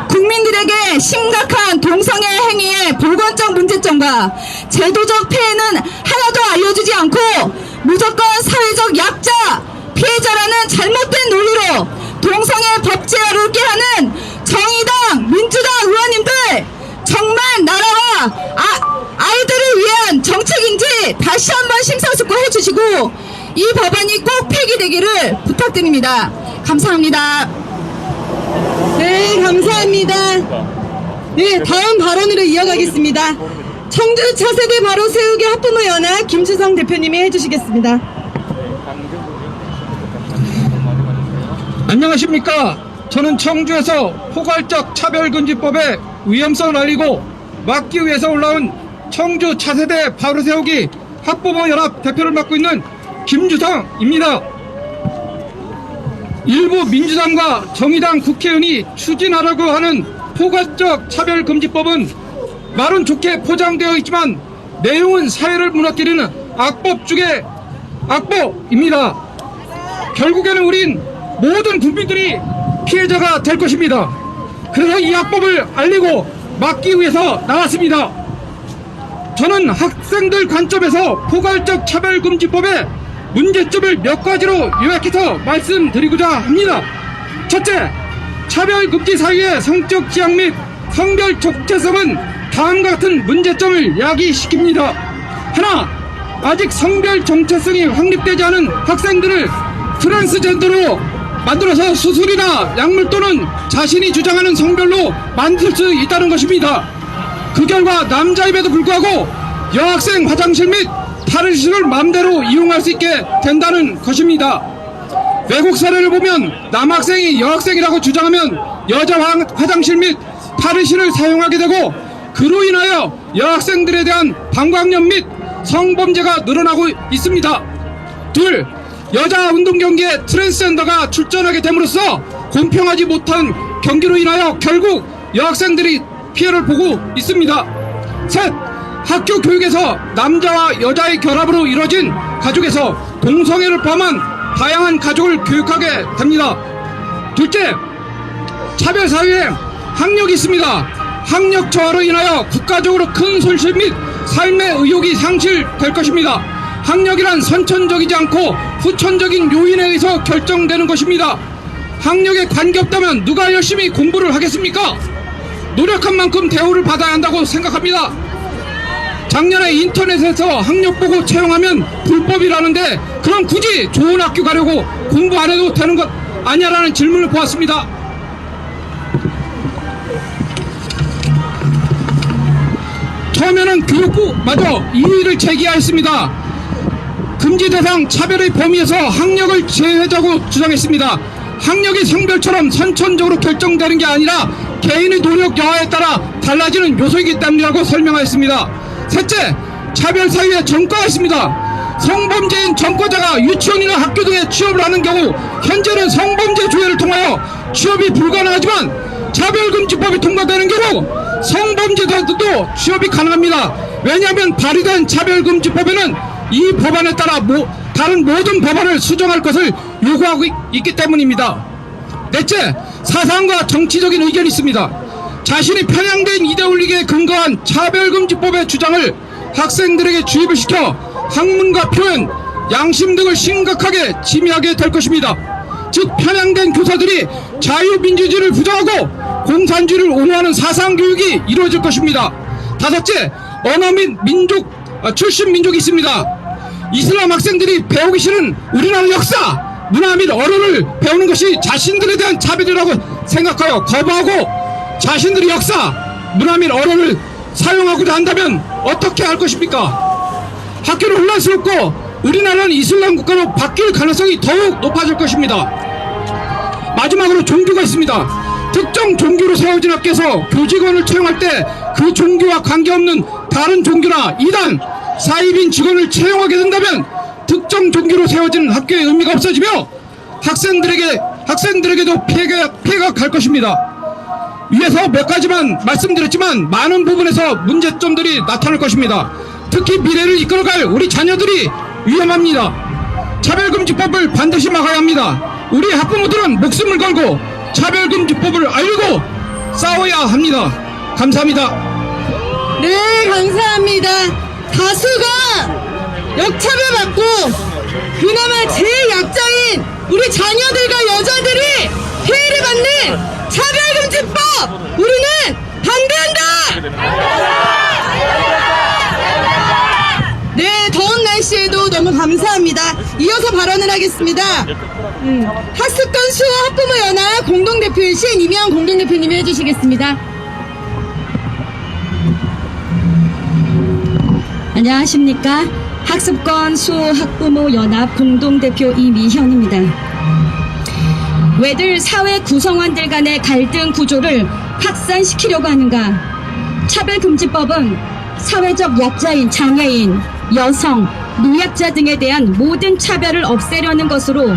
국민들에게 심각한 동성애 행위의 보건적 문제점과 제도적 폐해는 하나도 알려주지 않고 무조건 사회적 약자, 피해자라는 잘못된 논리로 동성애 법제화를 깨하는 정의당, 민주당 의원님들 정말 나라와 아이들을 위한 정책인지 다시 한번 심사숙고 해주시고 이 법안이 꼭 폐기되기를 부탁드립니다. 감사합니다. 네, 감사합니다. 네, 다음 발언으로 이어가겠습니다. 청주 차세대 바로 세우기 학부모 연합 김주성 대표님이 해주시겠습니다. 안녕하십니까. 저는 청주에서 포괄적 차별금지법의 위험성을 알리고 막기 위해서 올라온 청주 차세대 바로 세우기 학부모 연합 대표를 맡고 있는 김주성입니다. 일부 민주당과 정의당 국회의원이 추진하려고 하는 포괄적 차별금지법은 말은 좋게 포장되어 있지만 내용은 사회를 무너뜨리는 악법 중에 악법입니다. 결국에는 우린 모든 국민들이 피해자가 될 것입니다. 그래서 이 악법을 알리고 막기 위해서 나왔습니다. 저는 학생들 관점에서 포괄적 차별금지법의 문제점을 몇 가지로 요약해서 말씀드리고자 합니다. 첫째, 차별금지 사유의 성적 지향 및 성별 적재성은 다음과 같은 문제점을 야기시킵니다. 하나, 아직 성별 정체성이 확립되지 않은 학생들을 트랜스젠더로 만들어서 수술이나 약물 또는 자신이 주장하는 성별로 만들 수 있다는 것입니다. 그 결과 남자임에도 불구하고 여학생 화장실 및 탈의실을 마음대로 이용할 수 있게 된다는 것입니다. 외국 사례를 보면 남학생이 여학생이라고 주장하면 여자 화장실 및 탈의실을 사용하게 되고 그로 인하여 여학생들에 대한 방광염 및 성범죄가 늘어나고 있습니다. 둘, 여자 운동 경기에 트랜스젠더가 출전하게 됨으로써 공평하지 못한 경기로 인하여 결국 여학생들이 피해를 보고 있습니다. 셋, 학교 교육에서 남자와 여자의 결합으로 이루어진 가족에서 동성애를 포함한 다양한 가족을 교육하게 됩니다. 둘째, 차별 사회에 학력이 있습니다. 학력 저하로 인하여 국가적으로 큰 손실 및 삶의 의욕이 상실될 것입니다. 학력이란 선천적이지 않고 후천적인 요인에 의해서 결정되는 것입니다. 학력에 관계없다면 누가 열심히 공부를 하겠습니까? 노력한 만큼 대우를 받아야 한다고 생각합니다. 작년에 인터넷에서 학력 보고 채용하면 불법이라는데 그럼 굳이 좋은 학교 가려고 공부 안 해도 되는 것 아니냐라는 질문을 보았습니다. 처음에는 교육부마저 이의를 제기하였습니다. 금지 대상 차별의 범위에서 학력을 제외하자고 주장했습니다. 학력이 성별처럼 선천적으로 결정되는 게 아니라 개인의 노력 여하에 따라 달라지는 요소이기 때문이라고 설명하였습니다. 셋째, 차별 사유에 전과가 있습니다. 성범죄인 전과자가 유치원이나 학교 등에 취업을 하는 경우 현재는 성범죄 조회를 통하여 취업이 불가능하지만 차별금지법이 통과되는 경우 성범죄자들도 취업이 가능합니다. 왜냐하면 발의된 차별금지법에는 이 법안에 따라 다른 모든 법안을 수정할 것을 요구하고 있기 때문입니다. 넷째, 사상과 정치적인 의견이 있습니다. 자신이 편향된 이데올리기에 근거한 차별금지법의 주장을 학생들에게 주입을 시켜 학문과 표현, 양심 등을 심각하게 침해하게 될 것입니다. 즉 편향된 교사들이 자유민주주의를 부정하고 공산주의를 옹호하는 사상교육이 이루어질 것입니다. 다섯째, 언어 및 민족 출신 민족이 있습니다. 이슬람 학생들이 배우기 싫은 우리나라 역사, 문화 및 언어를 배우는 것이 자신들에 대한 차별이라고 생각하여 거부하고 자신들의 역사, 문화 및 언어를 사용하고자 한다면 어떻게 할 것입니까? 학교는 혼란스럽고 우리나라는 이슬람 국가로 바뀔 가능성이 더욱 높아질 것입니다. 마지막으로 종교가 있습니다. 특정 종교로 세워진 학교에서 교직원을 채용할 때 그 종교와 관계없는 다른 종교나 이단, 사입인 직원을 채용하게 된다면 특정 종교로 세워진 학교의 의미가 없어지며 학생들에게도 피해가 갈 것입니다. 위에서 몇 가지만 말씀드렸지만 많은 부분에서 문제점들이 나타날 것입니다. 특히 미래를 이끌어갈 우리 자녀들이 위험합니다. 차별금지법을 반드시 막아야 합니다. 우리 학부모들은 목숨을 걸고 차별금지법을 알고 싸워야 합니다. 감사합니다. 네, 감사합니다. 다수가 역차별받고 그나마 제일 약자인 우리 자녀들과 여자들이 피해를 받는 차별금지법 우리는 반대한다. 네, 더운 날씨에도 너무 감사합니다. 이어서 발언을 하겠습니다. 학습권 수호 학부모 연합 공동대표이신 이명 공동대표님이 해주시겠습니다. 안녕하십니까. 학습권 수호 학부모 연합 공동대표 이미현입니다. 왜들 사회 구성원들 간의 갈등 구조를 확산시키려고 하는가? 차별금지법은 사회적 약자인 장애인, 여성, 노약자 등에 대한 모든 차별을 없애려는 것으로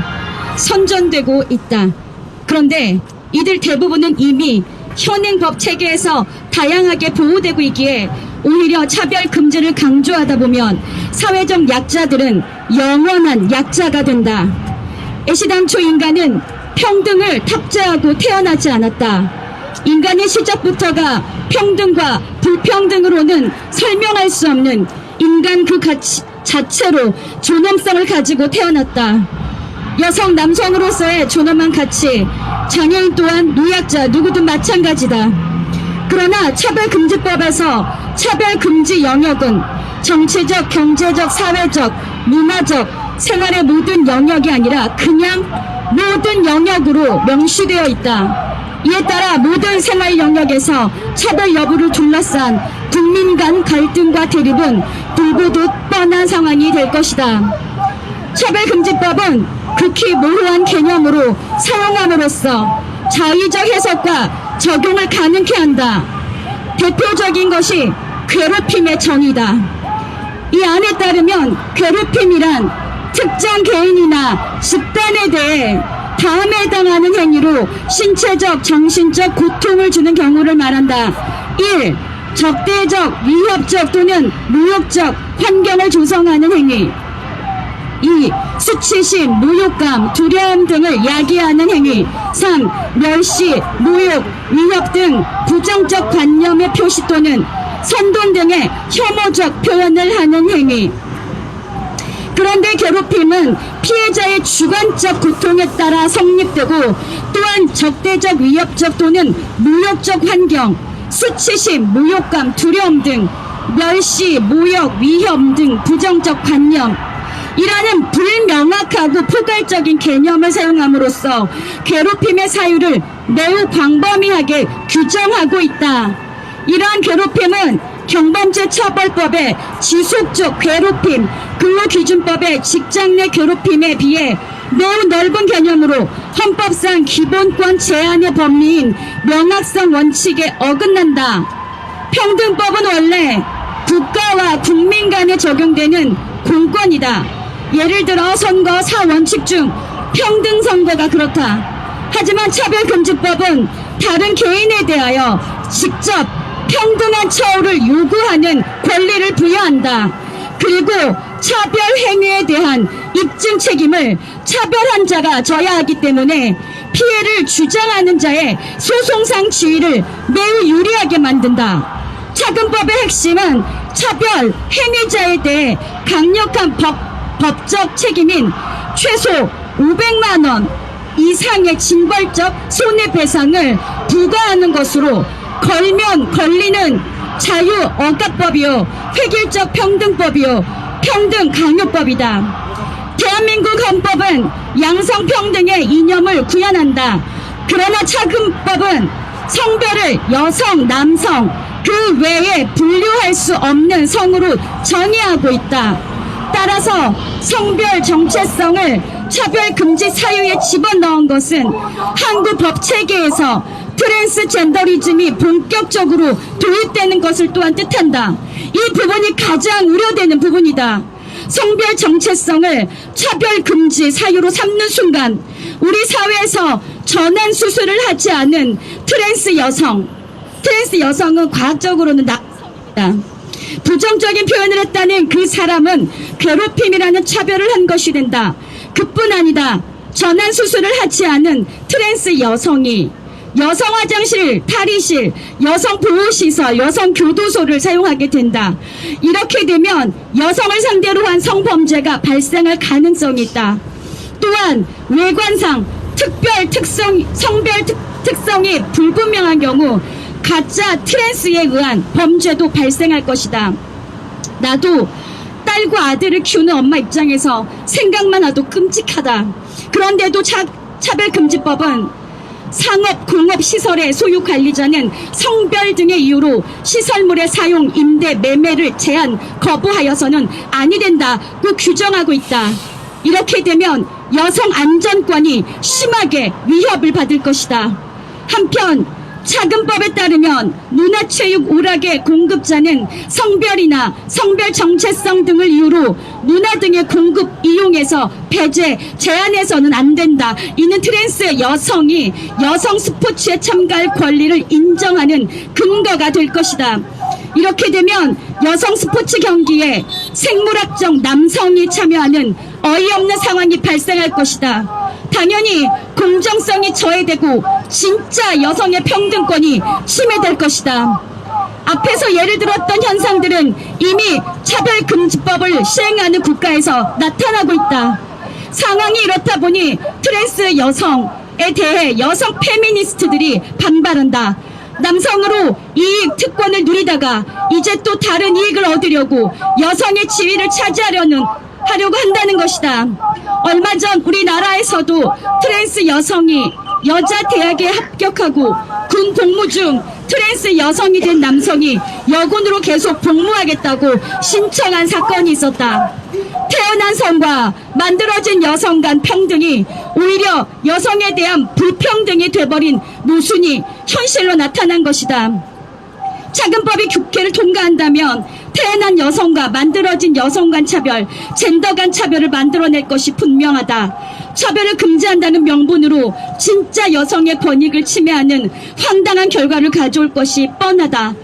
선전되고 있다. 그런데 이들 대부분은 이미 현행법 체계에서 다양하게 보호되고 있기에 오히려 차별 금지를 강조하다 보면 사회적 약자들은 영원한 약자가 된다. 애시당초 인간은 평등을 탑재하고 태어나지 않았다. 인간의 시작부터가 평등과 불평등으로는 설명할 수 없는 인간 그 가치 자체로 존엄성을 가지고 태어났다. 여성, 남성으로서의 존엄한 가치, 장애인 또한 노약자 누구든 마찬가지다. 그러나 차별금지법에서 차별금지 영역은 정치적, 경제적, 사회적, 문화적, 생활의 모든 영역이 아니라 그냥 모든 영역으로 명시되어 있다. 이에 따라 모든 생활 영역에서 차별 여부를 둘러싼 국민 간 갈등과 대립은 불보듯 뻔한 상황이 될 것이다. 차별금지법은 극히 모호한 개념으로 사용함으로써 자의적 해석과 적용을 가능케 한다. 대표적인 것이 괴롭힘의 정의다. 이 안에 따르면 괴롭힘이란 특정 개인이나 집단에 대해 다음에 해당하는 행위로 신체적, 정신적 고통을 주는 경우를 말한다. 1. 적대적, 위협적 또는 모욕적 환경을 조성하는 행위. 2. 수치심, 모욕감, 두려움 등을 야기하는 행위. 3. 멸시, 모욕, 위협 등 부정적 관념의 표시 또는 선동 등의 혐오적 표현을 하는 행위. 그런데 괴롭힘은 피해자의 주관적 고통에 따라 성립되고 또한 적대적, 위협적 또는 모욕적 환경, 수치심, 모욕감, 두려움 등 멸시, 모욕, 위협 등 부정적 관념 이라는 불명확하고 포괄적인 개념을 사용함으로써 괴롭힘의 사유를 매우 광범위하게 규정하고 있다. 이러한 괴롭힘은 경범죄처벌법의 지속적 괴롭힘, 근로기준법의 직장 내 괴롭힘에 비해 매우 넓은 개념으로 헌법상 기본권 제한의 법리인 명확성 원칙에 어긋난다. 평등법은 원래 국가와 국민 간에 적용되는 공권이다. 예를 들어 선거 4원칙 중 평등선거가 그렇다. 하지만 차별금지법은 다른 개인에 대하여 직접 평등한 처우를 요구하는 권리를 부여한다. 그리고 차별 행위에 대한 입증 책임을 차별한 자가 져야 하기 때문에 피해를 주장하는 자의 소송상 지위를 매우 유리하게 만든다. 차금법의 핵심은 차별 행위자에 대해 강력한 법적 책임인 최소 500만 원 이상의 징벌적 손해배상을 부과하는 것으로 걸면 걸리는 자유억압법이요 획일적 평등법이요 평등강요법이다. 대한민국 헌법은 양성평등의 이념을 구현한다. 그러나 차금법은 성별을 여성, 남성 그 외에 분류할 수 없는 성으로 정의하고 있다. 따라서 성별 정체성을 차별금지 사유에 집어넣은 것은 한국 법체계에서 트랜스젠더리즘이 본격적으로 도입되는 것을 또한 뜻한다. 이 부분이 가장 우려되는 부분이다. 성별 정체성을 차별금지 사유로 삼는 순간 우리 사회에서 전환 수술을 하지 않은 트랜스 여성은 과학적으로는 남성이다. 부정적인 표현을 했다는 그 사람은 괴롭힘이라는 차별을 한 것이 된다. 그뿐 아니다. 전환 수술을 하지 않은 트랜스 여성이 여성 화장실, 탈의실, 여성 보호시설, 여성 교도소를 사용하게 된다. 이렇게 되면 여성을 상대로 한 성범죄가 발생할 가능성이 있다. 또한 외관상 성별 특성이 불분명한 경우 가짜 트랜스에 의한 범죄도 발생할 것이다. 나도 딸과 아들을 키우는 엄마 입장에서 생각만 해도 끔찍하다. 그런데도 차별금지법은 상업, 공업 시설의 소유 관리자는 성별 등의 이유로 시설물의 사용, 임대, 매매를 제한, 거부하여서는 아니 된다고 규정하고 있다. 이렇게 되면 여성 안전권이 심하게 위협을 받을 것이다. 한편 차금법에 따르면 문화체육 오락의 공급자는 성별이나 성별 정체성 등을 이유로 문화 등의 공급 이용에서 배제, 제한해서는 안 된다. 이는 트랜스 여성이 여성 스포츠에 참가할 권리를 인정하는 근거가 될 것이다. 이렇게 되면 여성 스포츠 경기에 생물학적 남성이 참여하는 어이없는 상황이 발생할 것이다. 당연히 공정성이 저해되고 진짜 여성의 평등권이 침해될 것이다. 앞에서 예를 들었던 현상들은 이미 차별금지법을 시행하는 국가에서 나타나고 있다. 상황이 이렇다 보니 트랜스 여성에 대해 여성 페미니스트들이 반발한다. 남성으로 이익 특권을 누리다가 이제 또 다른 이익을 얻으려고 여성의 지위를 차지하려고 한다는 것이다. 얼마 전 우리나라에서도 트랜스 여성이 여자 대학에 합격하고 군 복무 중 트랜스 여성이 된 남성이 여군으로 계속 복무하겠다고 신청한 사건이 있었다. 태어난 성과 만들어진 여성 간 평등이 오히려 여성에 대한 불평등이 돼버린 모순이 현실로 나타난 것이다. 차근법이 국회를 통과한다면 태어난 여성과 만들어진 여성 간 차별, 젠더 간 차별을 만들어낼 것이 분명하다. 차별을 금지한다는 명분으로 진짜 여성의 권익을 침해하는 황당한 결과를 가져올 것이 뻔하다.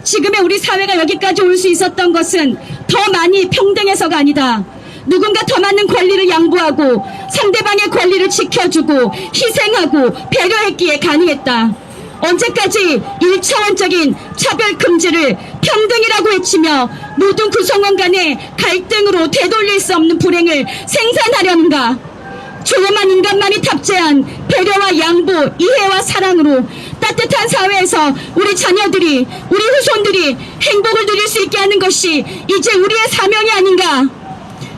지금의 우리 사회가 여기까지 올 수 있었던 것은 더 많이 평등해서가 아니다. 누군가 더 많은 권리를 양보하고 상대방의 권리를 지켜주고 희생하고 배려했기에 가능했다. 언제까지 1차원적인 차별 금지를 평등이라고 외치며 모든 구성원 간의 갈등으로 되돌릴 수 없는 불행을 생산하려는가? 조그만 인간만이 탑재한 배려와 양보, 이해와 사랑으로 따뜻한 사회에서 우리 자녀들이, 우리 후손들이 행복을 누릴 수 있게 하는 것이 이제 우리의 사명이 아닌가?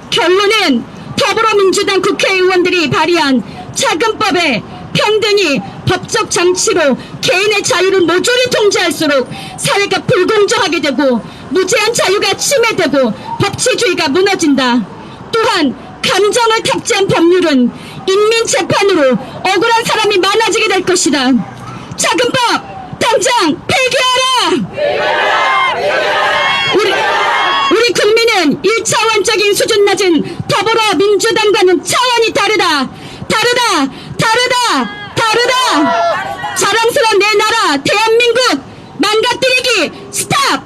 결론은 더불어민주당 국회의원들이 발의한 차근법에 평등이 법적 장치로 개인의 자유를 모조리 통제할수록 사회가 불공정하게 되고 무제한 자유가 침해되고 법치주의가 무너진다. 또한 감정을 탑재한 법률은 인민재판으로 억울한 사람이 많아지게 될 것이다. 차근법 당장 폐기하라! 우리 국민은 1차원적인 수준 낮은 더불어민주당과는 차원이 다르다. 자랑스러운 내 나라 대한민국 망가뜨리기 스탑!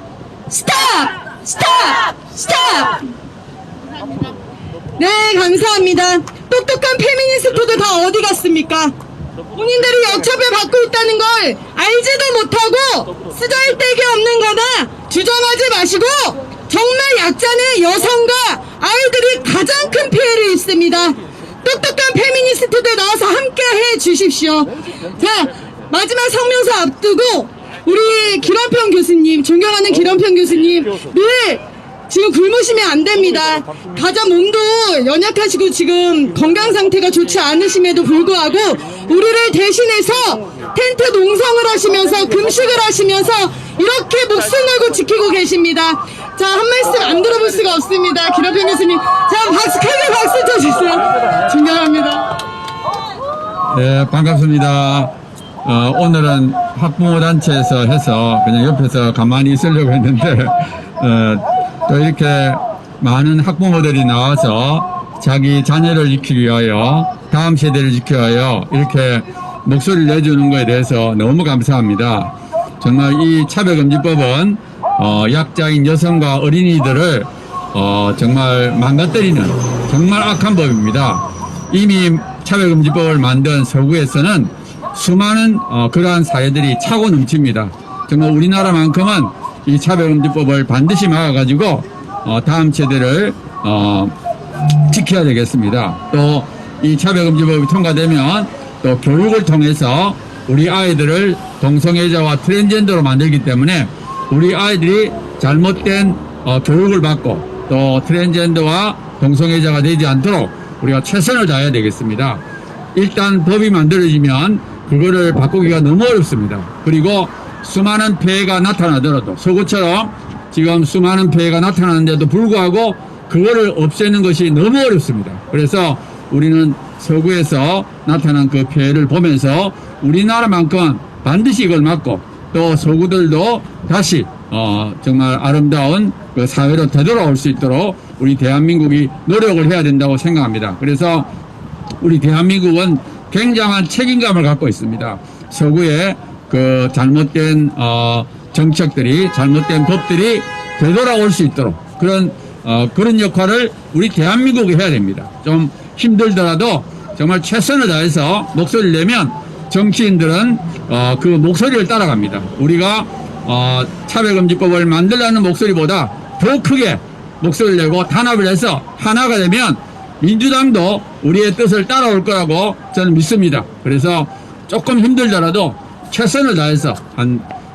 네, 감사합니다. 똑똑한 페미니스트도 다 어디 갔습니까? 본인들이 여차별 받고 있다는 걸 알지도 못하고 쓰잘데기 없는 거다 주장하지 마시고, 정말 약자는 여성과 아이들이 가장 큰 피해를 입습니다. 똑똑한 페미니스트들 나와서 함께 해 주십시오. 자, 마지막 성명서 앞두고 우리 기런평 교수님, 존경하는 기런평 교수님, 늘 지금 굶으시면 안 됩니다. 가장 몸도 연약하시고 지금 건강 상태가 좋지 않으심에도 불구하고 우리를 대신해서 텐트 농성을 하시면서 금식을 하시면서 이렇게 목숨 걸고 지키고 계십니다. 자, 한 말씀 안 들어볼 수가 없습니다. 기런평 교수님, 자, 박수, 크게 박수 쳐주세요. 존경합니다. 네, 반갑습니다. 오늘은 학부모 단체에서 해서 그냥 옆에서 가만히 있으려고 했는데, 또 이렇게 많은 학부모들이 나와서 자기 자녀를 지키기 위하여, 다음 세대를 지키기 위하여 이렇게 목소리를 내주는 것에 대해서 너무 감사합니다. 정말 이 차별금지법은 약자인 여성과 어린이들을 정말 망가뜨리는 정말 악한 법입니다. 이미 차별금지법을 만든 서구에서는 수많은 그러한 사례들이 차고 넘칩니다. 정말 우리나라만큼은 이 차별금지법을 반드시 막아가지고 다음 세대를 지켜야 되겠습니다. 또 이 차별금지법이 통과되면 또 교육을 통해서 우리 아이들을 동성애자와 트랜스젠더로 만들기 때문에 우리 아이들이 잘못된 교육을 받고 또 트랜스젠더와 동성애자가 되지 않도록 우리가 최선을 다해야 되겠습니다. 일단 법이 만들어지면 그거를 바꾸기가 너무 어렵습니다. 그리고 수많은 폐해가 나타나더라도, 서구처럼 지금 수많은 폐해가 나타나는데도 불구하고 그거를 없애는 것이 너무 어렵습니다. 그래서 우리는 서구에서 나타난 그 폐해를 보면서 우리나라만큼 반드시 이걸 막고 또 서구들도 다시 정말 아름다운 그 사회로 되돌아올 수 있도록 우리 대한민국이 노력을 해야 된다고 생각합니다. 그래서 우리 대한민국은 굉장한 책임감을 갖고 있습니다. 서구의 그 잘못된 정책들이, 잘못된 법들이 되돌아올 수 있도록 그런 역할을 우리 대한민국이 해야 됩니다. 좀 힘들더라도 정말 최선을 다해서 목소리를 내면 정치인들은 그 목소리를 따라갑니다. 우리가 차별금지법을 만들라는 목소리보다 더 크게 목소리를 내고 단합을 해서 하나가 되면 민주당도 우리의 뜻을 따라올 거라고 저는 믿습니다. 그래서 조금 힘들더라도 최선을 다해서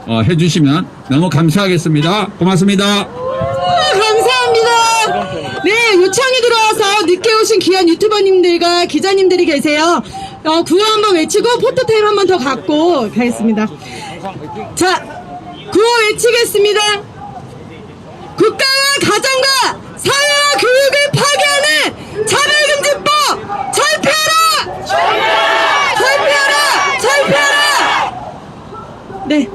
해주시면 너무 감사하겠습니다. 고맙습니다. 감사합니다. 네, 요청이 들어와서 늦게 오신 귀한 유튜버님들과 기자님들이 계세요. 구호 한번 외치고 포토타임 한번 더 갖고 가겠습니다. 자, 구호 외치겠습니다. 국가와 가정과 사회와 교육을 파괴하는 차별금지법 철폐하라! 철폐하라! 철폐하라! 네.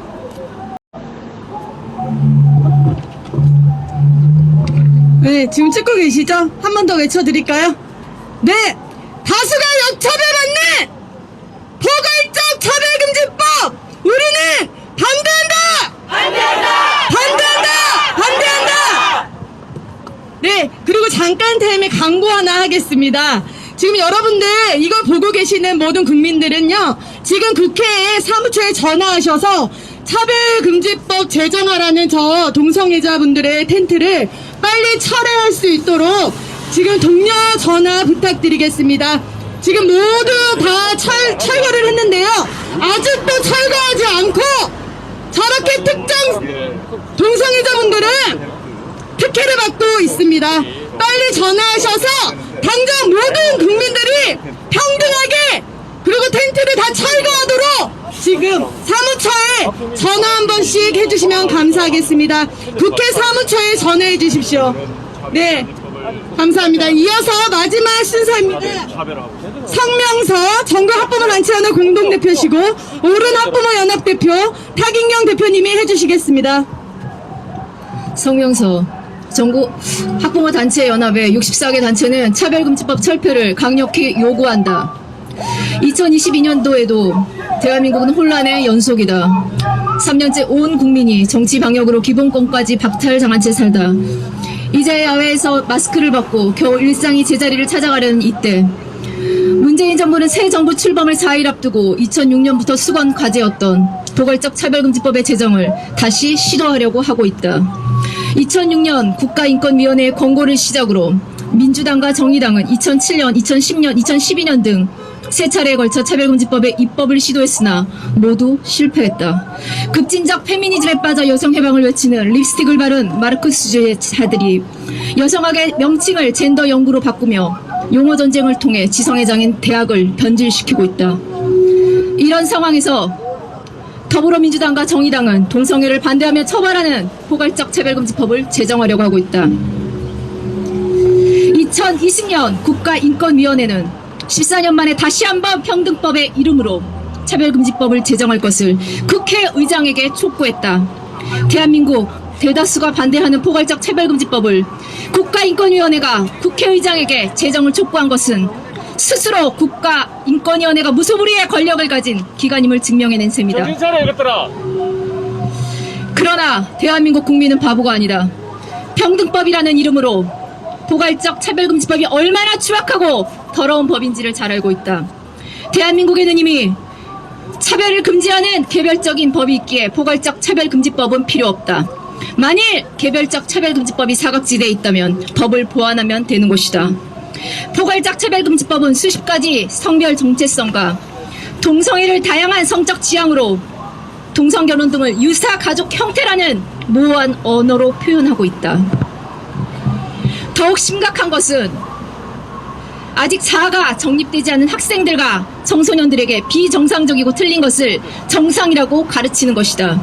네, 지금 찍고 계시죠? 한 번 더 외쳐드릴까요? 네, 다수가 역차별받는 포괄적 차별금지법 우리는 반대한다! 반대한다! 반대한다! 반대한다! 네, 그리고 잠깐 타임에 광고 하나 하겠습니다. 지금 여러분들 이걸 보고 계시는 모든 국민들은요, 지금 국회에 사무처에 전화하셔서 차별금지법 제정하라는 저 동성애자분들의 텐트를 빨리 철회할 수 있도록 지금 동료 전화 부탁드리겠습니다. 지금 모두 다 철거를 했는데요. 아직도 철거하지 않고 저렇게 특정 동성애자분들은 특혜를 받고 있습니다. 빨리 전화하셔서 당장 모든 국민들이 평등하게 그리고 텐트를 다 철거하도록 지금 사무처에 전화 한 번씩 해주시면 감사하겠습니다. 국회 사무처에 전화해 주십시오. 네, 감사합니다. 이어서 마지막 순서입니다. 성명서 전국 학부모 단체연합 공동대표시고 오른 학부모 연합대표 타긴경 대표님이 해주시겠습니다. 성명서 전국 학부모 단체 연합의 64개 단체는 차별금지법 철폐를 강력히 요구한다. 2022년도에도 대한민국은 혼란의 연속이다. 3년째 온 국민이 정치 방역으로 기본권까지 박탈당한 채 살다. 이제 야외에서 마스크를 벗고 겨우 일상이 제자리를 찾아가려는 이때 문재인 정부는 새 정부 출범을 4일 앞두고 2006년부터 수건 과제였던 포괄적 차별금지법의 제정을 다시 시도하려고 하고 있다. 2006년 국가인권위원회의 권고를 시작으로 민주당과 정의당은 2007년, 2010년, 2012년 등 세 차례에 걸쳐 차별금지법의 입법을 시도했으나 모두 실패했다. 급진적 페미니즘에 빠져 여성 해방을 외치는 립스틱을 바른 마르크스주의자들이 여성학의 명칭을 젠더 연구로 바꾸며 용어 전쟁을 통해 지성의 장인 대학을 변질시키고 있다. 이런 상황에서 더불어민주당과 정의당은 동성애를 반대하며 처벌하는 포괄적 차별금지법을 제정하려고 하고 있다. 2020년 국가인권위원회는 14년 만에 다시 한번 평등법의 이름으로 차별금지법을 제정할 것을 국회의장에게 촉구했다. 대한민국 대다수가 반대하는 포괄적 차별금지법을 국가인권위원회가 국회의장에게 제정을 촉구한 것은 스스로 국가인권위원회가 무소불위의 권력을 가진 기관임을 증명해낸 셈이다. 그러나 대한민국 국민은 바보가 아니다. 평등법이라는 이름으로 포괄적 차별금지법이 얼마나 추악하고 더러운 법인지를 잘 알고 있다. 대한민국에는 이미 차별을 금지하는 개별적인 법이 있기에 포괄적 차별금지법은 필요 없다. 만일 개별적 차별금지법이 사각지대에 있다면 법을 보완하면 되는 것이다. 포괄적 차별금지법은 수십 가지 성별 정체성과 동성애를 다양한 성적 지향으로 동성결혼 등을 유사 가족 형태라는 모호한 언어로 표현하고 있다. 더욱 심각한 것은 아직 자아가 정립되지 않은 학생들과 청소년들에게 비정상적이고 틀린 것을 정상이라고 가르치는 것이다.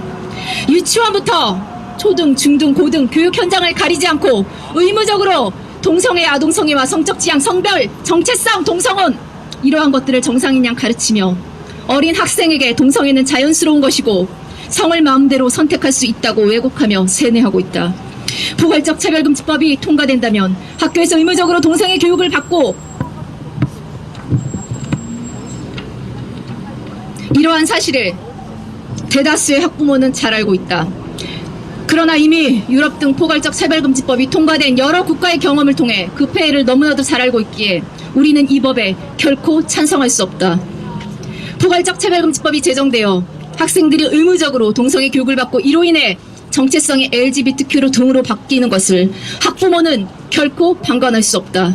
유치원부터 초등, 중등, 고등 교육 현장을 가리지 않고 의무적으로 동성애, 아동성애와 성적 지향, 성별, 정체성, 동성혼 이러한 것들을 정상인 양 가르치며 어린 학생에게 동성애는 자연스러운 것이고 성을 마음대로 선택할 수 있다고 왜곡하며 세뇌하고 있다. 포괄적 차별금지법이 통과된다면 학교에서 의무적으로 동성애 교육을 받고 이러한 사실을 대다수의 학부모는 잘 알고 있다. 그러나 이미 유럽 등 포괄적 차별금지법이 통과된 여러 국가의 경험을 통해 그 폐해를 너무나도 잘 알고 있기에 우리는 이 법에 결코 찬성할 수 없다. 포괄적 차별금지법이 제정되어 학생들이 의무적으로 동성애 교육을 받고 이로 인해 정체성이 LGBTQ로 등으로 바뀌는 것을 학부모는 결코 방관할 수 없다.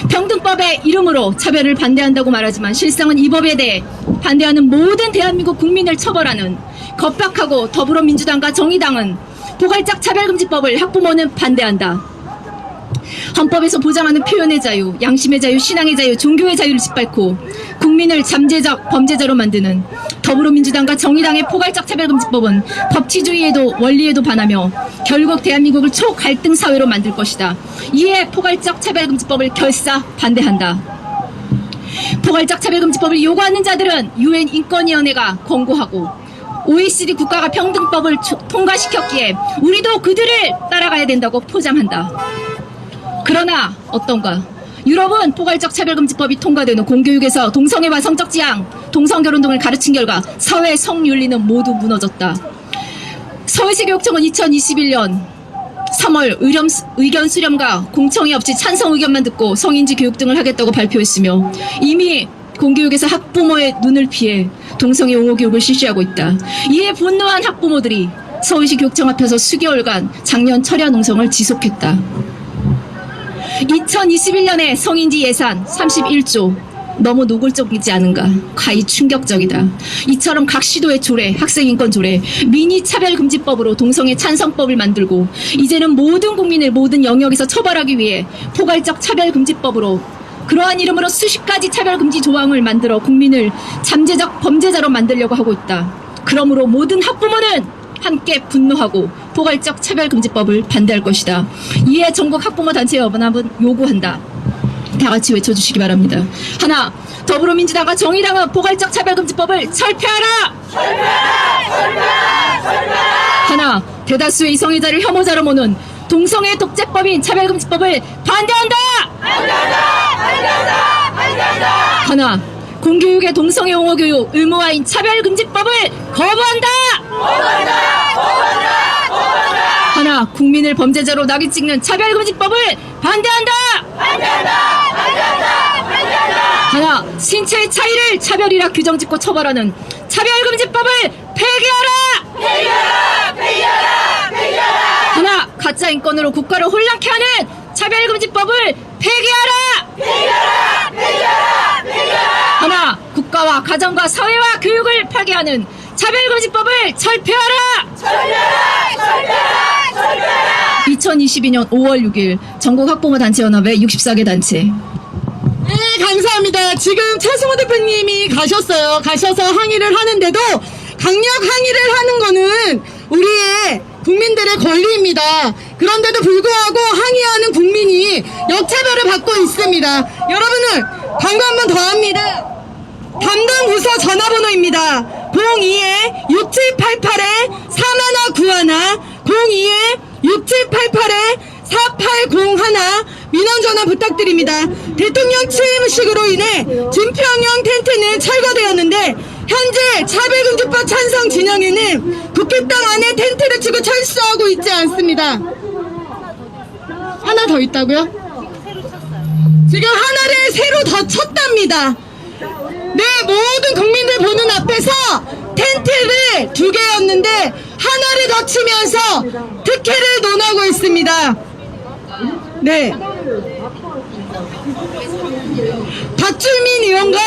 평등법의 이름으로 차별을 반대한다고 말하지만 실상은 이 법에 대해 반대하는 모든 대한민국 국민을 처벌하는 겁박하고 더불어민주당과 정의당은 포괄적 차별금지법을 학부모는 반대한다. 헌법에서 보장하는 표현의 자유, 양심의 자유, 신앙의 자유, 종교의 자유를 짓밟고 국민을 잠재적 범죄자로 만드는 더불어민주당과 정의당의 포괄적 차별금지법은 법치주의에도 원리에도 반하며 결국 대한민국을 초갈등 사회로 만들 것이다. 이에 포괄적 차별금지법을 결사 반대한다. 포괄적 차별금지법을 요구하는 자들은 UN 인권위원회가 권고하고 OECD 국가가 평등법을 통과시켰기에 우리도 그들을 따라가야 된다고 포장한다. 그러나 어떤가? 유럽은 포괄적 차별금지법이 통과된 후 공교육에서 동성애와 성적 지향, 동성결혼 등을 가르친 결과 사회 성윤리는 모두 무너졌다. 서울시 교육청은 2021년 3월 의견 수렴과 공청회 없이 찬성 의견만 듣고 성인지 교육 등을 하겠다고 발표했으며 이미 공교육에서 학부모의 눈을 피해 동성애 옹호 교육을 실시하고 있다. 이에 분노한 학부모들이 서울시 교육청 앞에서 수개월간 작년 철야 농성을 지속했다. 2021년에 성인지 예산 31조 너무 노골적이지 않은가? 과히 충격적이다. 이처럼 각 시도의 조례, 학생인권 조례, 미니 차별금지법으로 동성애 찬성법을 만들고 이제는 모든 국민을 모든 영역에서 처벌하기 위해 포괄적 차별금지법으로 그러한 이름으로 수십 가지 차별금지 조항을 만들어 국민을 잠재적 범죄자로 만들려고 하고 있다. 그러므로 모든 학부모는 함께 분노하고 포괄적 차별금지법을 반대할 것이다. 이에 전국 학부모 단체 연합은 요구한다. 다 같이 외쳐주시기 바랍니다. 하나, 더불어민주당과 정의당은 포괄적 차별금지법을 철폐하라! 하나, 대다수의 이성애자를 혐오자로 모는 동성애 독재법인 차별금지법을 반대한다! 하나, 공교육의 동성애 옹호 교육 의무화인 차별금지법을 거부한다! 하나, 국민을 범죄자로 낙인 찍는 차별금지법을 반대한다! 하나, 신체의 차이를 차별이라 규정짓고 처벌하는 차별금지법을 폐기하라! 하나, 가짜 인권으로 국가를 혼란케 하는 차별금지법을 폐기하라! 하나, 국가와 가정과 사회와 교육을 파괴하는 차별금지법을 철폐하라! 2022년 5월 6일 전국 학부모 단체연합의 64개 단체. 네, 감사합니다. 지금 차승호 대표님이 가셨어요. 가셔서 항의를 하는데도 강력 항의를 하는 거는 우리의 국민들의 권리입니다. 그런데도 불구하고 항의하는 국민이 역차별을 받고 있습니다. 여러분은 광고 한 번 더 합니다. 담당 부서 전화번호입니다. 02-6788-4191, 02-6788-4801 민원 전화 부탁드립니다. 대통령 취임식으로 인해 준평형 텐트는 철거되었는데 현재 차별금지법 찬성 진영에는 국회 땅 안에 텐트를 치고 철수하고 있지 않습니다. 하나 더 있다고요? 지금 하나를 새로 더 쳤답니다. 네, 모든 국민들 보는 앞에서 텐트를 2개였는데 하나를 더 치면서 특혜를 논하고 있습니다. 네. 박주민 의원과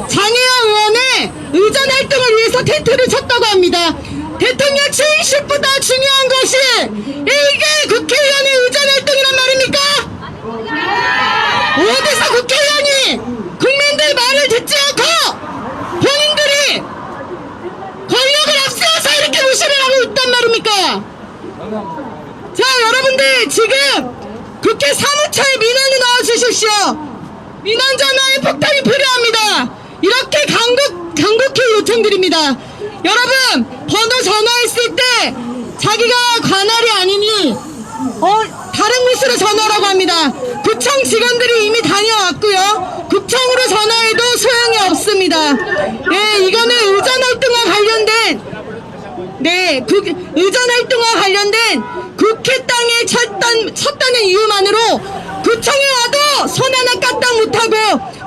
장혜영 의원의 의전 활동을 위해서 텐트를 쳤다고 합니다. 대통령 취임식보다 중요한 것이 이게 국회의원의 의전 활동이란 말입니까? 어디서 국회의원이 국민들 말을 듣지 않고 본인들이 권력을 앞세워서 이렇게 무시를 하고 있단 말입니까? 자, 여러분들 지금 국회 사무처에 민원을 넣어주십시오. 민원 전화에 폭탄이 필요합니다. 이렇게 간곡히 요청드립니다. 여러분, 번호 전화했을 때 자기가 관할이 아니니 다른 곳으로 전화라고 합니다. 구청 직원들이 이미 다녀왔고요. 구청으로 전화해도 소용이 없습니다. 네, 이거는 의전 활동과 관련된 의전 활동과 관련된 국회 땅에 쳤다는 이유만으로 구청에 와도 손 하나 까딱 못하고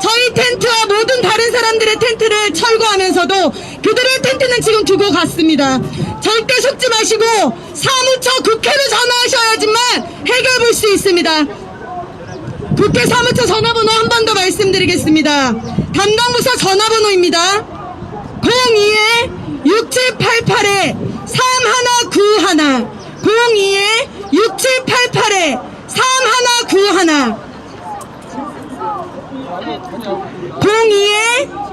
저희 텐트와 모든 다른 사람들의 텐트를 철거하면서도 그들의 텐트는 지금 두고 갔습니다. 절대 속지 마시고 사무처 국회로 전화하셔야지만 해결 볼 수 있습니다. 국회 사무처 전화번호 한 번 더 말씀드리겠습니다. 담당 부서 전화번호입니다. 02-6788-3191, 02-6788-3191,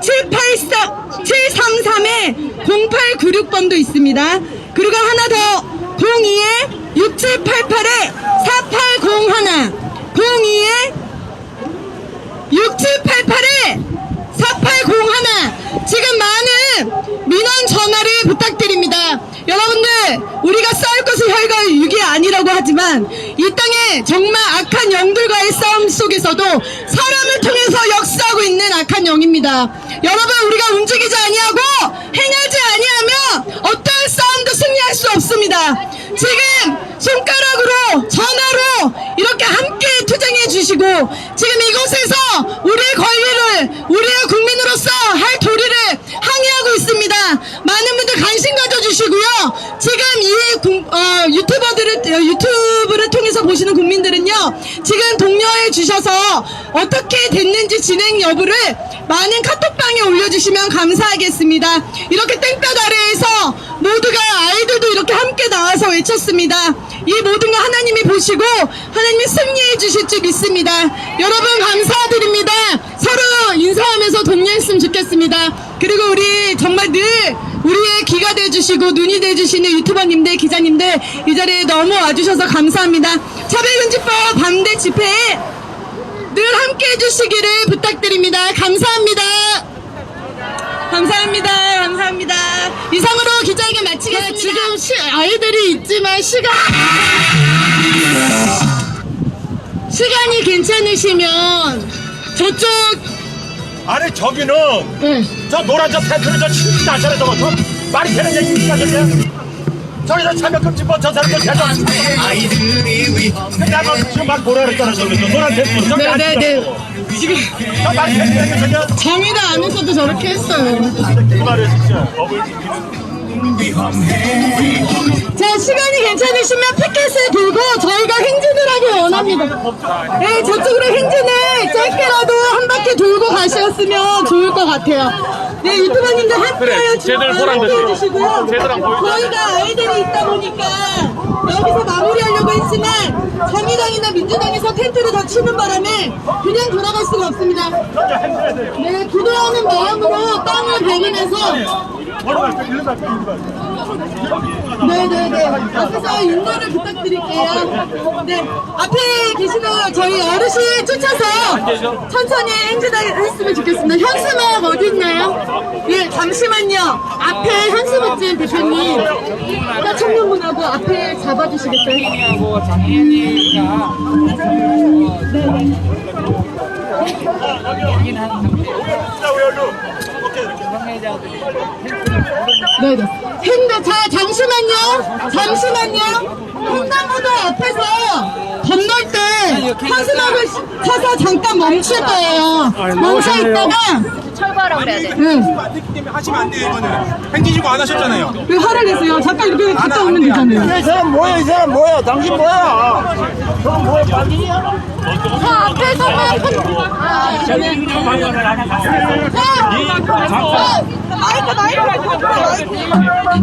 02-784 중에 0896번도 있습니다. 그리고 하나 더 02에 6788에 4801 02에 6788에 4801 지금 많은 민원 전화를 부탁드립니다. 여러분들 우리가 싸울 것은 혈과 육이 아니라고 하지만 이 땅에 정말 악한 영들과의 싸움 속에서도 사람을 통해서 역사하고 있는 악한 영입니다. 여러분 우리가 움직이지 아니하고 행하지 아니하면 어떠한 싸움도 승리할 수 없습니다. 지금 손가락으로 전화로 이렇게 함께 투쟁해 주시고 지금 이곳에서 우리의 권리를 우리의 국민으로서 할 도리를 항의하고 있습니다. 많은 분들 관심 가져주시고요. 지금 이 유튜브를 통해서 보시는 국민들은요, 지금 독려해 주셔서 어떻게 됐는지 진행 여부를 많은 카톡방에 올려주시면 감사하겠습니다. 이렇게 땡볕 아래에서 모두가 아이들도 이렇게 함께 나와서 외쳤습니다. 이 모든 거 하나님이 보시고 하나님이 승리해 주실 줄 믿습니다. 여러분 감사드립니다. 서로 인사하면서 독려했으면 좋겠습니다. 그리고 우리 정말 늘 우리의 귀가 돼주시고 눈이 돼주시는 유튜버님들, 기자님들 이 자리에 너무 와주셔서 감사합니다. 차별금지법 반대 집회에 늘 함께 해주시기를 부탁드립니다. 감사합니다. 감사합니다. 감사합니다. 이상으로 기자회견 마치겠습니다. 지금 아이들이 있지만 시간이 괜찮으시면 저쪽 아니 저기는 저 노란 저 텐트를 저 신지 나잖아 저거 저 말이 되는 얘기입니까 저게 저기서 참여금지법 저 사람들 대전 내가 지금 막 뭐라 그랬잖아 저기 저 노란 텐트 저기 네네네. 지금 저 말이 되는 얘기 저게 정의당 안에서도 저렇게 했어요. 그 말이야 진짜 법을 자, 시간이 괜찮으시면 피켓을 들고 저희가 행진을 하길 원합니다. 네, 저쪽으로 행진을 짧게라도 한 바퀴 돌고 가셨으면 좋을 것 같아요. 네, 유튜버님들 함께하여 해주시고요. 저희가 아이들이 있다 보니까 여기서 마무리하려고 했지만 정의당이나 민주당에서 텐트를 다 치는 바람에 그냥 돌아갈 수가 없습니다. 네, 기도하는 마음으로 땅을 배기면서 네네네. 앞에서 인도를 부탁드릴게요. 네. 앞에 계시는 저희 어르신 쫓아서 천천히 행진했으면 좋겠습니다. 현수막 어디 있나요? 예, 잠시만요. 앞에 현수막집 대표님. 아까 청년분하고 앞에 잡아주시겠어요? 네네. 자, 잠시만요. 횡단보도 앞에서 건널 때 현수막을 쳐서 잠깐 멈출 거예요. 멈춰 있다가 철거하라고 그래야 돼. 때문에 하시면 안 돼요 이거는 행진지고 안 하셨잖아요 왜 화를 내세요? 잠깐 이렇게 갔다 오면 되잖아요. 이 사람 뭐야 이 사람 뭐야 당신 뭐야 저건 뭐야 빨리야 저 앞에서만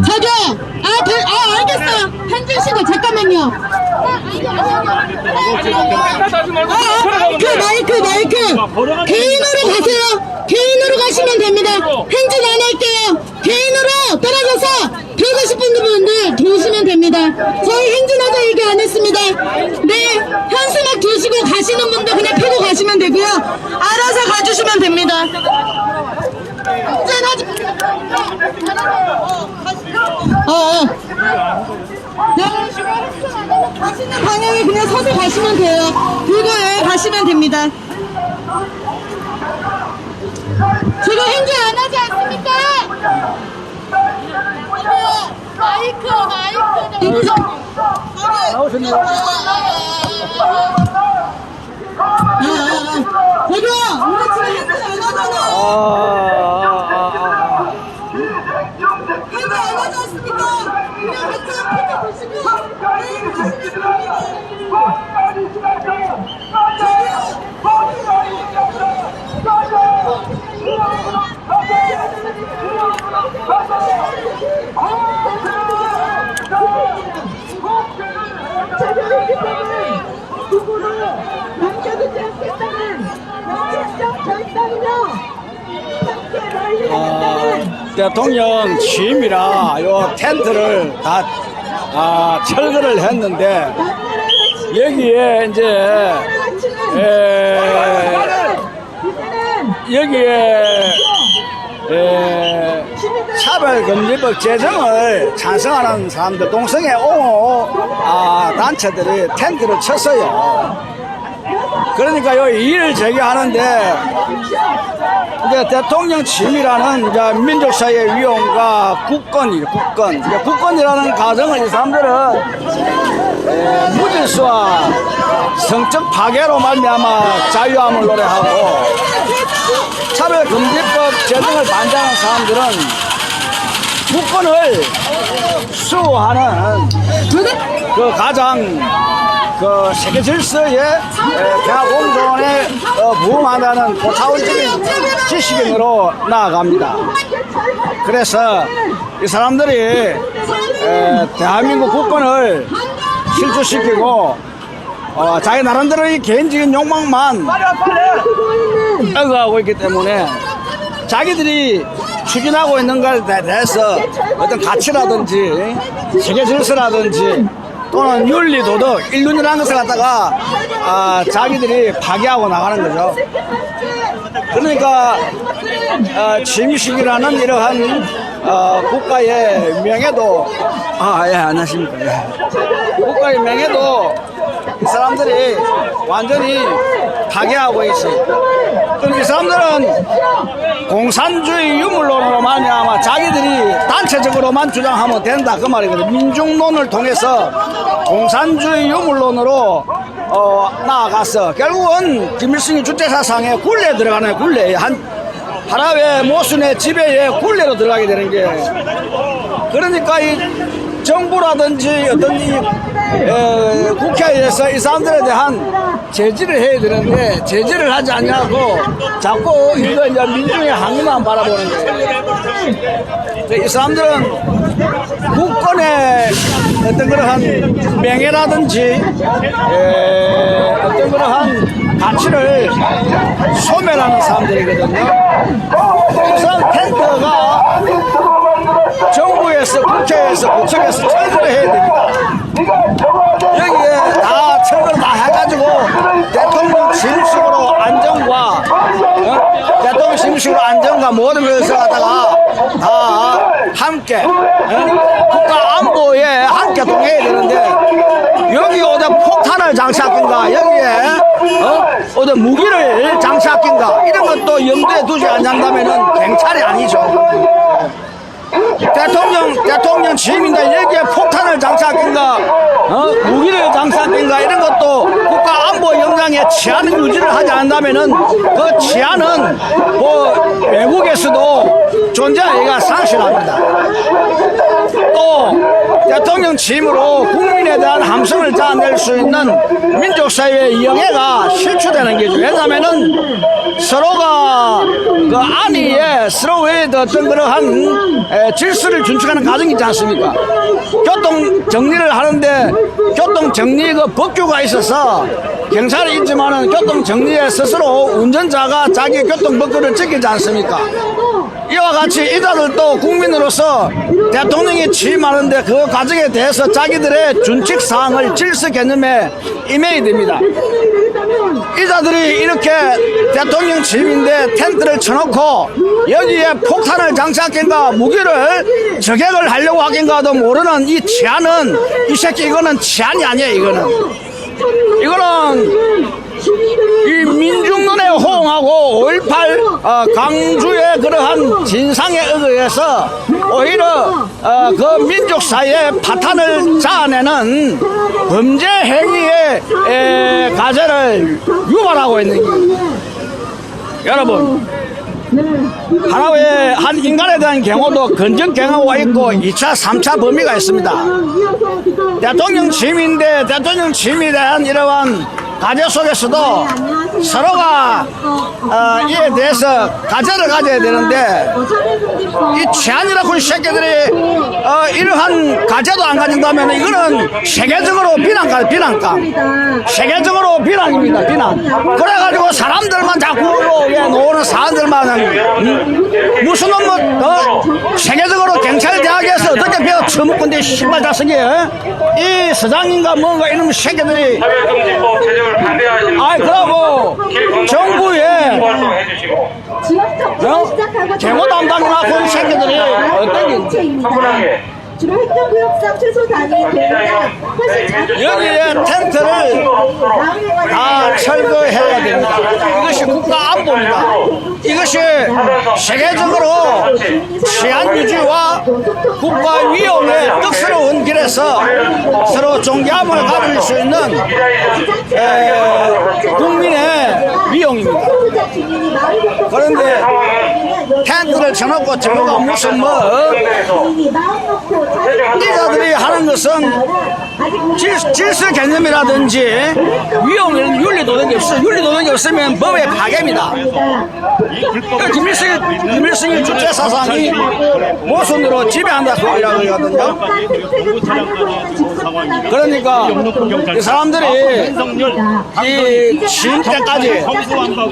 저기요. 알겠어요. 현진 씨도 잠깐만요. 마이크. 개인으로 가세요. 개인으로 가시면 됩니다. 행진 안 할게요. 개인으로 떨어져서 들고 싶은 분들 들으시면 됩니다. 저희 행진하자 얘기 안 했습니다. 네, 현수막 두시고 가시는 분들 그냥 펴고 가시면 되고요. 알아서 가주시면 됩니다. 행진하자. 네, 가시는 방향에 그냥 서서 가시면 돼요. 들고 가시면 됩니다. 지금 행진 안 하지 않습니까? 마이크. 나오셨나요? 저기요, 우리 지금 행진 안 하잖아. 행진 안 하지 않습니까? 그냥 같이 보시고 가시면 대통령 취임이라 요 텐트를 다 철거를 했는데 여기에 이제 여기에 차별금지법 제정을 찬성하는 사람들, 동성애 옹호 단체들이 텐트를 쳤어요. 그러니까 요 이의를 제기하는데, 이제 대통령 취임이라는 이제 민족사회의 위용과 국권이라는 가정을 이 사람들은 무질서와 성적 파괴로 말미암아 자유함을 노래하고, 차별금지법 제정을 반대하는 사람들은 국권을 수호하는 그 가장 세계 질서의 대화공존에 부응한다는 고차원적인 지식인으로 나아갑니다. 그래서 이 사람들이 대한민국 국권을 실추시키고 자기 나름대로의 개인적인 욕망만 억압하고 있기 때문에 자기들이 추진하고 있는 것에 대해서 어떤 가치라든지 세계 질서라든지 또는 윤리, 도덕, 인륜이라는 것을 갖다가 자기들이 파괴하고 나가는 거죠. 그러니까 취임식이라는 이러한 국가의 명예도 안녕하십니까. 국가의 명예도 이 사람들이 완전히 파괴하고 있어요. 그럼 이 사람들은 공산주의 유물론으로 말미암아 자기들이 단체적으로만 주장하면 된다 그 말이거든요. 민중론을 통해서 공산주의 유물론으로 나아가서 결국은 김일성이 주체사상에 굴레에 들어가는 굴레에 하나의 모순의 지배에 굴레로 들어가게 되는 게, 그러니까 이 정부라든지 어떤 국회에서 이 사람들에 대한 제지를 해야 되는데 제지를 하지 않냐고 자꾸 이거 이제 민중의 항의만 바라보는 거예요. 이 사람들은 국권의 어떤 그러한 명예라든지 어떤 그러한 가치를 소멸하는 사람들이거든요. 우선 텐트가 정부에서 국회에서 구청에서 철거를 해야 됩니다. 여기에 다 철거를 다 해가지고 대통령 취임식으로 안정과 모든 것을 갖다가 다 함께 국가 안보에 함께 동해야 되는데, 여기 어디 폭탄을 장착한가, 여기에 어디 무기를 장착한가, 이런 것도 염두에 두지 않는다면은 경찰이 아니죠. 대통령 취임인데 여기에 폭탄을 장착한가, 무기를 장착한가, 이런 것도 국가 안보 역량에 치안 유지를 하지 않는다면은 그 치안은 외국에서도 존재하기가 상실합니다. 또 대통령 취임으로 국민에 대한 함성을 자아낼 수 있는 민족사회의 영예가 실추되는 거죠. 왜냐하면은 서로가 그 안위에 서로의 어떤 그러한 질서를 준칙하는 과정이 있지 않습니까? 교통 정리를 하는데 교통 정리 그 법규가 있어서 경찰이 있지만은 교통 정리에 스스로 운전자가 자기 교통 법규를 지키지 않습니까? 이와 같이 이자들도 국민으로서 대통령이 취임하는데 그 과정에 대해서 자기들의 준칙 사항을 질서 개념에 임해야 됩니다. 이자들이 이렇게 대통령 취임인데 텐트를 쳐놓고 여기에 폭탄을 장착한가 무기를 저격을 하려고 하긴가도 모르는 이 치안은, 이 새끼 이거는 치안이 아니에요. 이거는 이 민중론에 호응하고 5.18 강주의 그러한 진상에 의해서 오히려 그 민족사회의 파탄을 자아내는 범죄 행위의 가제를 유발하고 있는 거예요. 여러분, 하나의 한 인간에 대한 경우도 건적 경우가 있고 2차, 3차 범위가 있습니다. 대통령 취임인데 대통령 취임에 대한 이러한 가제 속에서도 서로가 이에 대해서 가제를 가져야 되는데, 이 치안이라고 이 새끼들이 이러한 가제도 안 가진다면 이거는 세계적으로 비난감. 세계적으로 비난입니다. 비난. 그래가지고 사람들만 자꾸 놓는 사람들만 무슨 놈은 세계적으로 경찰대학에서 어떻게 배워 처먹건데 신발 자석이 이 서장인가 뭔가 이놈 새끼들이 차별금지법 제정을 반대하시는 아이 그러고 정부에 경호 담당이나 그런 새끼들이 어떤 게 주로 행정구역상 최소 단위 대회가 훨씬 작은 여기에 텐트를 다 철거해야 됩니다. 이것이 국가 안보입니다. 이것이 세계적으로 치안 유지와 국가 위용의 뜻스러운 길에서 서로 존경함을 가질 수 있는 국민의 위용입니다. 그런데 텐트를 쳐놓고 저거가 무슨 뭐 기자들이 하는 것은 질서 개념이라든지 위험 윤리도덕이 없어. 윤리도덕이 없으면 법의 파괴입니다. 김일성의 주체 사상이 모순으로 지배한다고 하거든요. 그러니까 이 사람들이 이 지금 때까지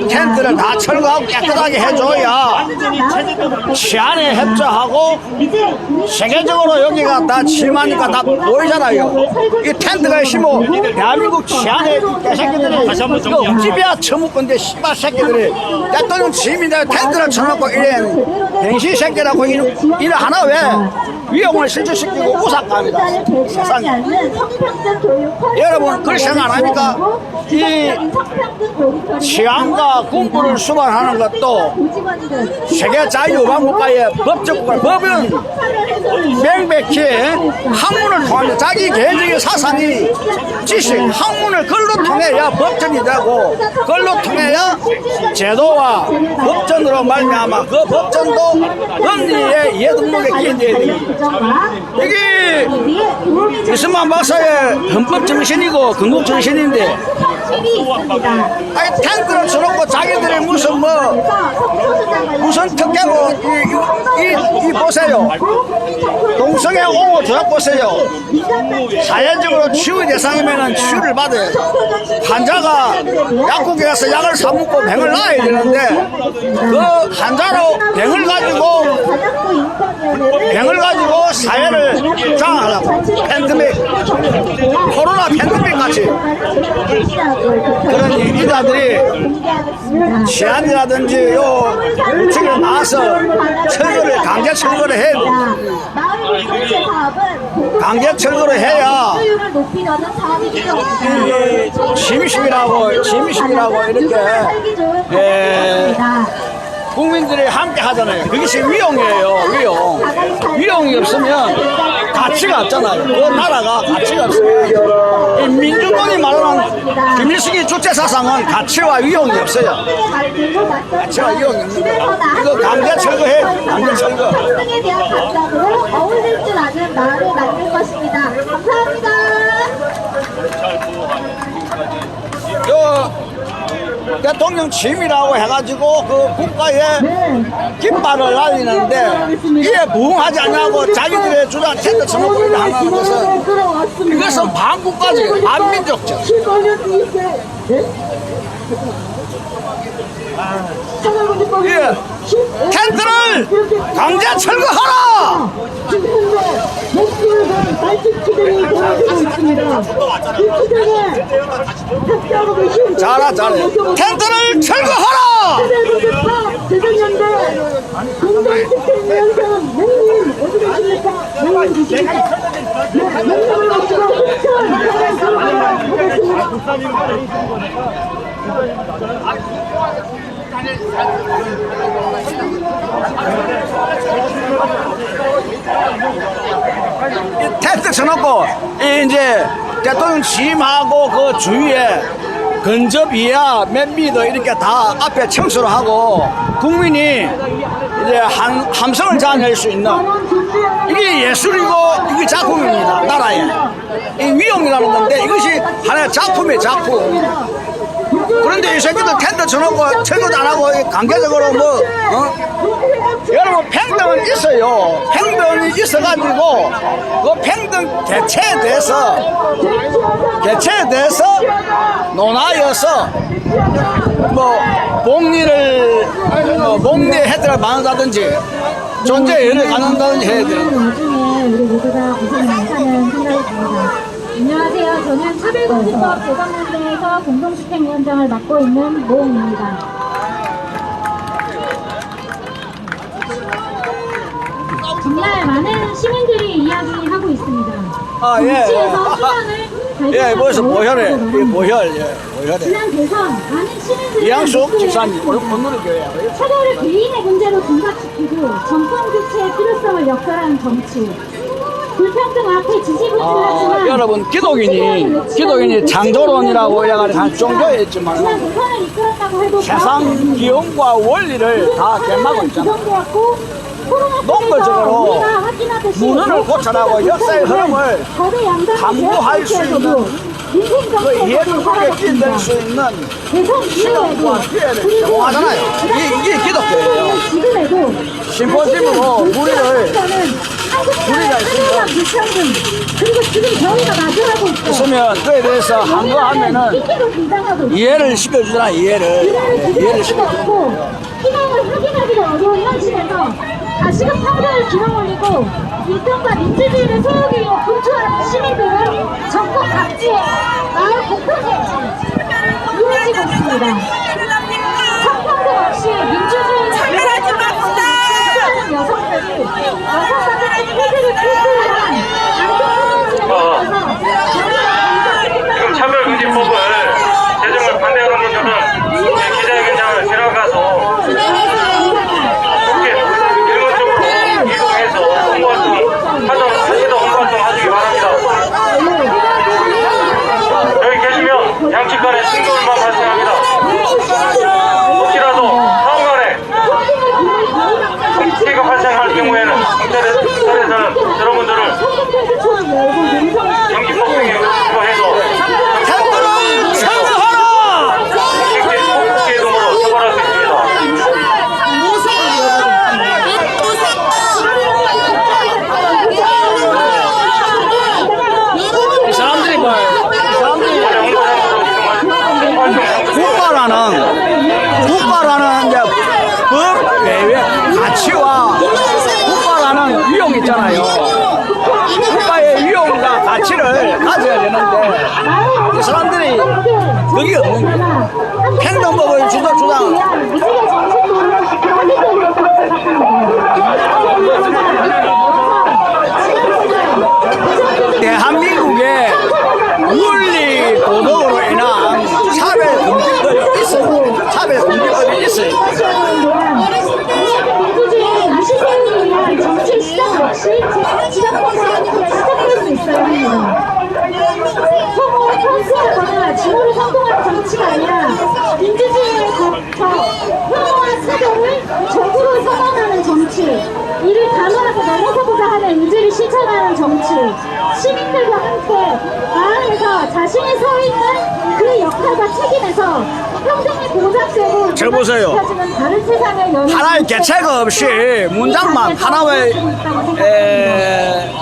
텐트를 다 철거하고 깨끗하게 해줘야 치안에 협조하고 세계적으로 여기가 다 침하니까 다 보이잖아요. 이 텐트가 심어 대한민국 치안에 개새끼들이 이거 옥집이야 처먹건데 씨발 새끼들이 대통령 짐인데 텐트를 쳐놓고 이래 뱅시 새끼라고 이래 하나 왜 위험을 실추시키고 우삭합니다. 세상에. 여러분 그걸 생각 안 합니까? 이 치안과 군부를 수반하는 것도 세계 자유반국가의 법적국가 법은 명백히 학문을 통하면 자기 개인적인 사상이 지식 학문을 글로 통해야 법전이 되고 글로 통해야 제도와 법전으로 말미암아 그 법전도 법리의 이해동목에 기인돼야 됩니다. 이게 이승만 박사의 헌법 정신이고 건국 정신인데 아니 텐트를 쳐놓고 자기들이 무슨 무슨 특혜로 이 보세요. 동성애 옹호 조약 보세요. 사회적으로 치유 대상이면은 치유를 받아요. 환자가 약국에 가서 약을 사 먹고 병을 놔야 되는데 그 환자로 병을 가지고 사회를 장악하려고 팬데믹 코로나 팬데믹 같이 그런 이자들이 치안이라든지 요 우측에 나와서 강제 철거를 해야 돼. 강제 철거를 해야 심심이라고 이렇게 국민들이 함께 하잖아요. 그것이 위용이에요. 위용이 없으면 가치가 없잖아요. 그 나라가 가치가 없어요. 이 민주당이 말하는 김일성의 주체 사상은 가치와 위용이 없어요. 가치와 위용이 없는데 이거 강제 철거해. 강제 철거. 평등에 대한 감각으로 어울릴 줄 아는 말을 만들 것입니다. 감사합니다. 대통령 취임이라고 해가지고 그 국가에 깃발을 날리는데 이에 부응하지 않냐고 자기들의 주장 텐트 쳐놓고 이렇게 하는 것은 이것은 반국가적 반민족적 예, 텐트를 강제 철거하라! 잘해. 텐트를 철거하라! 이 텐트 쳐놓고 이제 대통령 취임하고 그 주위에 근접이야 몇 미터 이렇게 다 앞에 청소를 하고 국민이 이제 함성을 자아낼 수 있는 이게 예술이고 이게 작품입니다. 나라에 이 위용이라는 건데 이것이 하나의 작품이에요. 작품. 그런데 이 새끼들 텐트 쳐놓고 철거도 안 하고 강제적으로 여러분 평등은 있어요. 평등이 있어가지고 그 평등 개체에 대해서 논하여서 복리의 혜택을 받는다든지 존재를 가는다든지 해야 돼요. 나중에 우리 모두가 고생 많다는 생각이 듭니다. 안녕하세요. 저는 차별금지법 제정연대에서 공동집행위원장을 맡고 있는 모입니다. 정말 많은 시민들이 이야기하고 있습니다. 아, 예. 정치에서 희망을 예, 벌써 보혈에, 발견하고 보혈, 예, 보혈에. 지난 대선 많은 시민들이 이양숙 집사님, 오늘 교회야. 차별을 개인의 문제로 중각시키고 정권 교체의 필요성을 역설하는 정치. 불평등 앞에 지지부진하지만 여러분, 기독인이 창조론이라고 해가지고 한 종교에 있지만 지난 대선을 이끌었다고 해도 세상 기용과 원리를 다 개막고 있잖아. 논리적으로 문헌을 고쳐나가고 역사의 흐름을 탐구할 수 있는 그 이해를 끼칠 수 있는 시간과 기회를 제공하잖아요. 이게 기독교예요. 심포지으로 우리가 그리고 지금 저희가 마주하고 있어요. 있으면 그에 대해서 한거하면은 이해를 시켜주잖아. 이해를 시켜주고 희망을 확인하기도 어려운 현실에서 다시금 평생을 길어올리고 일정과 민주주의를 소유기 위해 분투하는 시민들은 전국 각지에 마을 곳곳에 이루어지고 있습니다. 성평등 없이 민주주의를 분투하는 여성들이 여성들의 폐지를 필수한 지금 차별금지법을 제정을 반대하는 분들은 기자회견장을 지나가서 일괄적으로 이동해서 홍보활동 하시기 바랍니다. 여기 계시면 양측 간에 충돌만 발생합니다. 혹시라도 상간에 피해가 발생할 경우에는 경찰에서는 여러분들을 경기법령에 의거해서 국제이동으로 처벌할 수 있습니다. 이 사람들이 국가라는 이제 법 외에 가치와 국가라는 위용 있잖아요. 국가의 위용과 가치를 가져야 되는데 이 사람들이 그게 없는 거예요. 행정법을 주장. 대한민국의 윤리 도덕으로 인한 차별금지법이 있어요. 차별금지법이 있어요. 시세를 위한 정치 시장 역시 지정법으로 시작될 수 있어야 합니다. 소모와 편수하거나 진보를 선동하는 정치가 아니라 민주주의를 거쳐 혐오와 사정을 적으로 선언하는 정치, 이를 단호하게 넘어서고자 하는 의지를 실천하는 정치, 시민들과 함께 마을에서 자신이 서 있는 그 역할과 책임에서 평등이 보장되고 저 보세요. 다른 세상을 여는 하나의 개체가 없이 문장만 하나의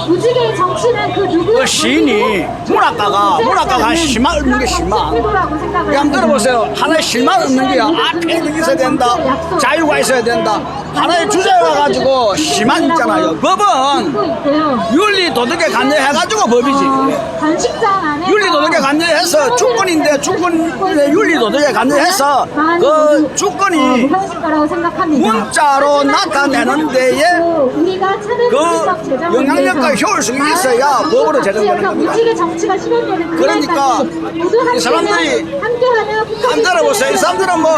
무지개의 정치는 그 누구의 시인이 문학가가 한 실만 없는 게 실만. 한번 들어보세요. 하나의 실만 없는 게야. 평등이 있어야 된다. 자유가 있어야 된다. 하나의 주제가 가지고 시만 있잖아요. 법은 윤리 도덕에 관여해가지고 법이지. 윤리 도덕에 관여해서 주권인데 주권의 윤리 도덕에 관여해서 그 주권이 문자로 나타내는 데에 그 영향력과 효율성이 있어야 법으로 제정되는 겁니다. 그러니까 이 사람들이 한 들어보세요. 이 사람들은 뭐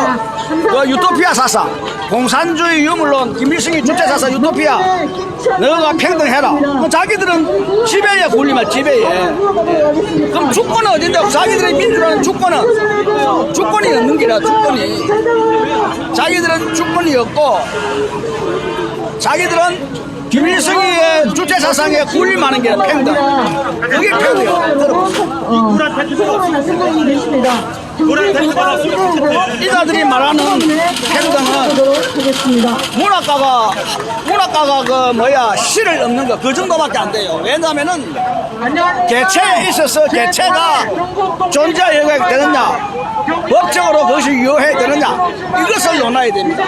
그 유토피아 사상, 공산주의 유물론, 김일성이 주체사상 유토피아, 너가 평등해라. 뭐 자기들은 지배에 굴리면 지배에. 그럼 주권은 어딘데? 자기들의 민주라는 주권이 없는 게라. 주권이 자기들은 주권이 없고 자기들은 김일성이의 주체사상에 굴림하는 게 평등. 그게 평등이에요. 이자들이 말하는 평등은 문학가가 그 뭐야 시를 읊는 거 그 정도밖에 안 돼요. 왜냐하면은 개체에 있어서 개체가 존재해야 되느냐, 법적으로 그것이 유효해야 되느냐, 이것을 논해야 됩니다.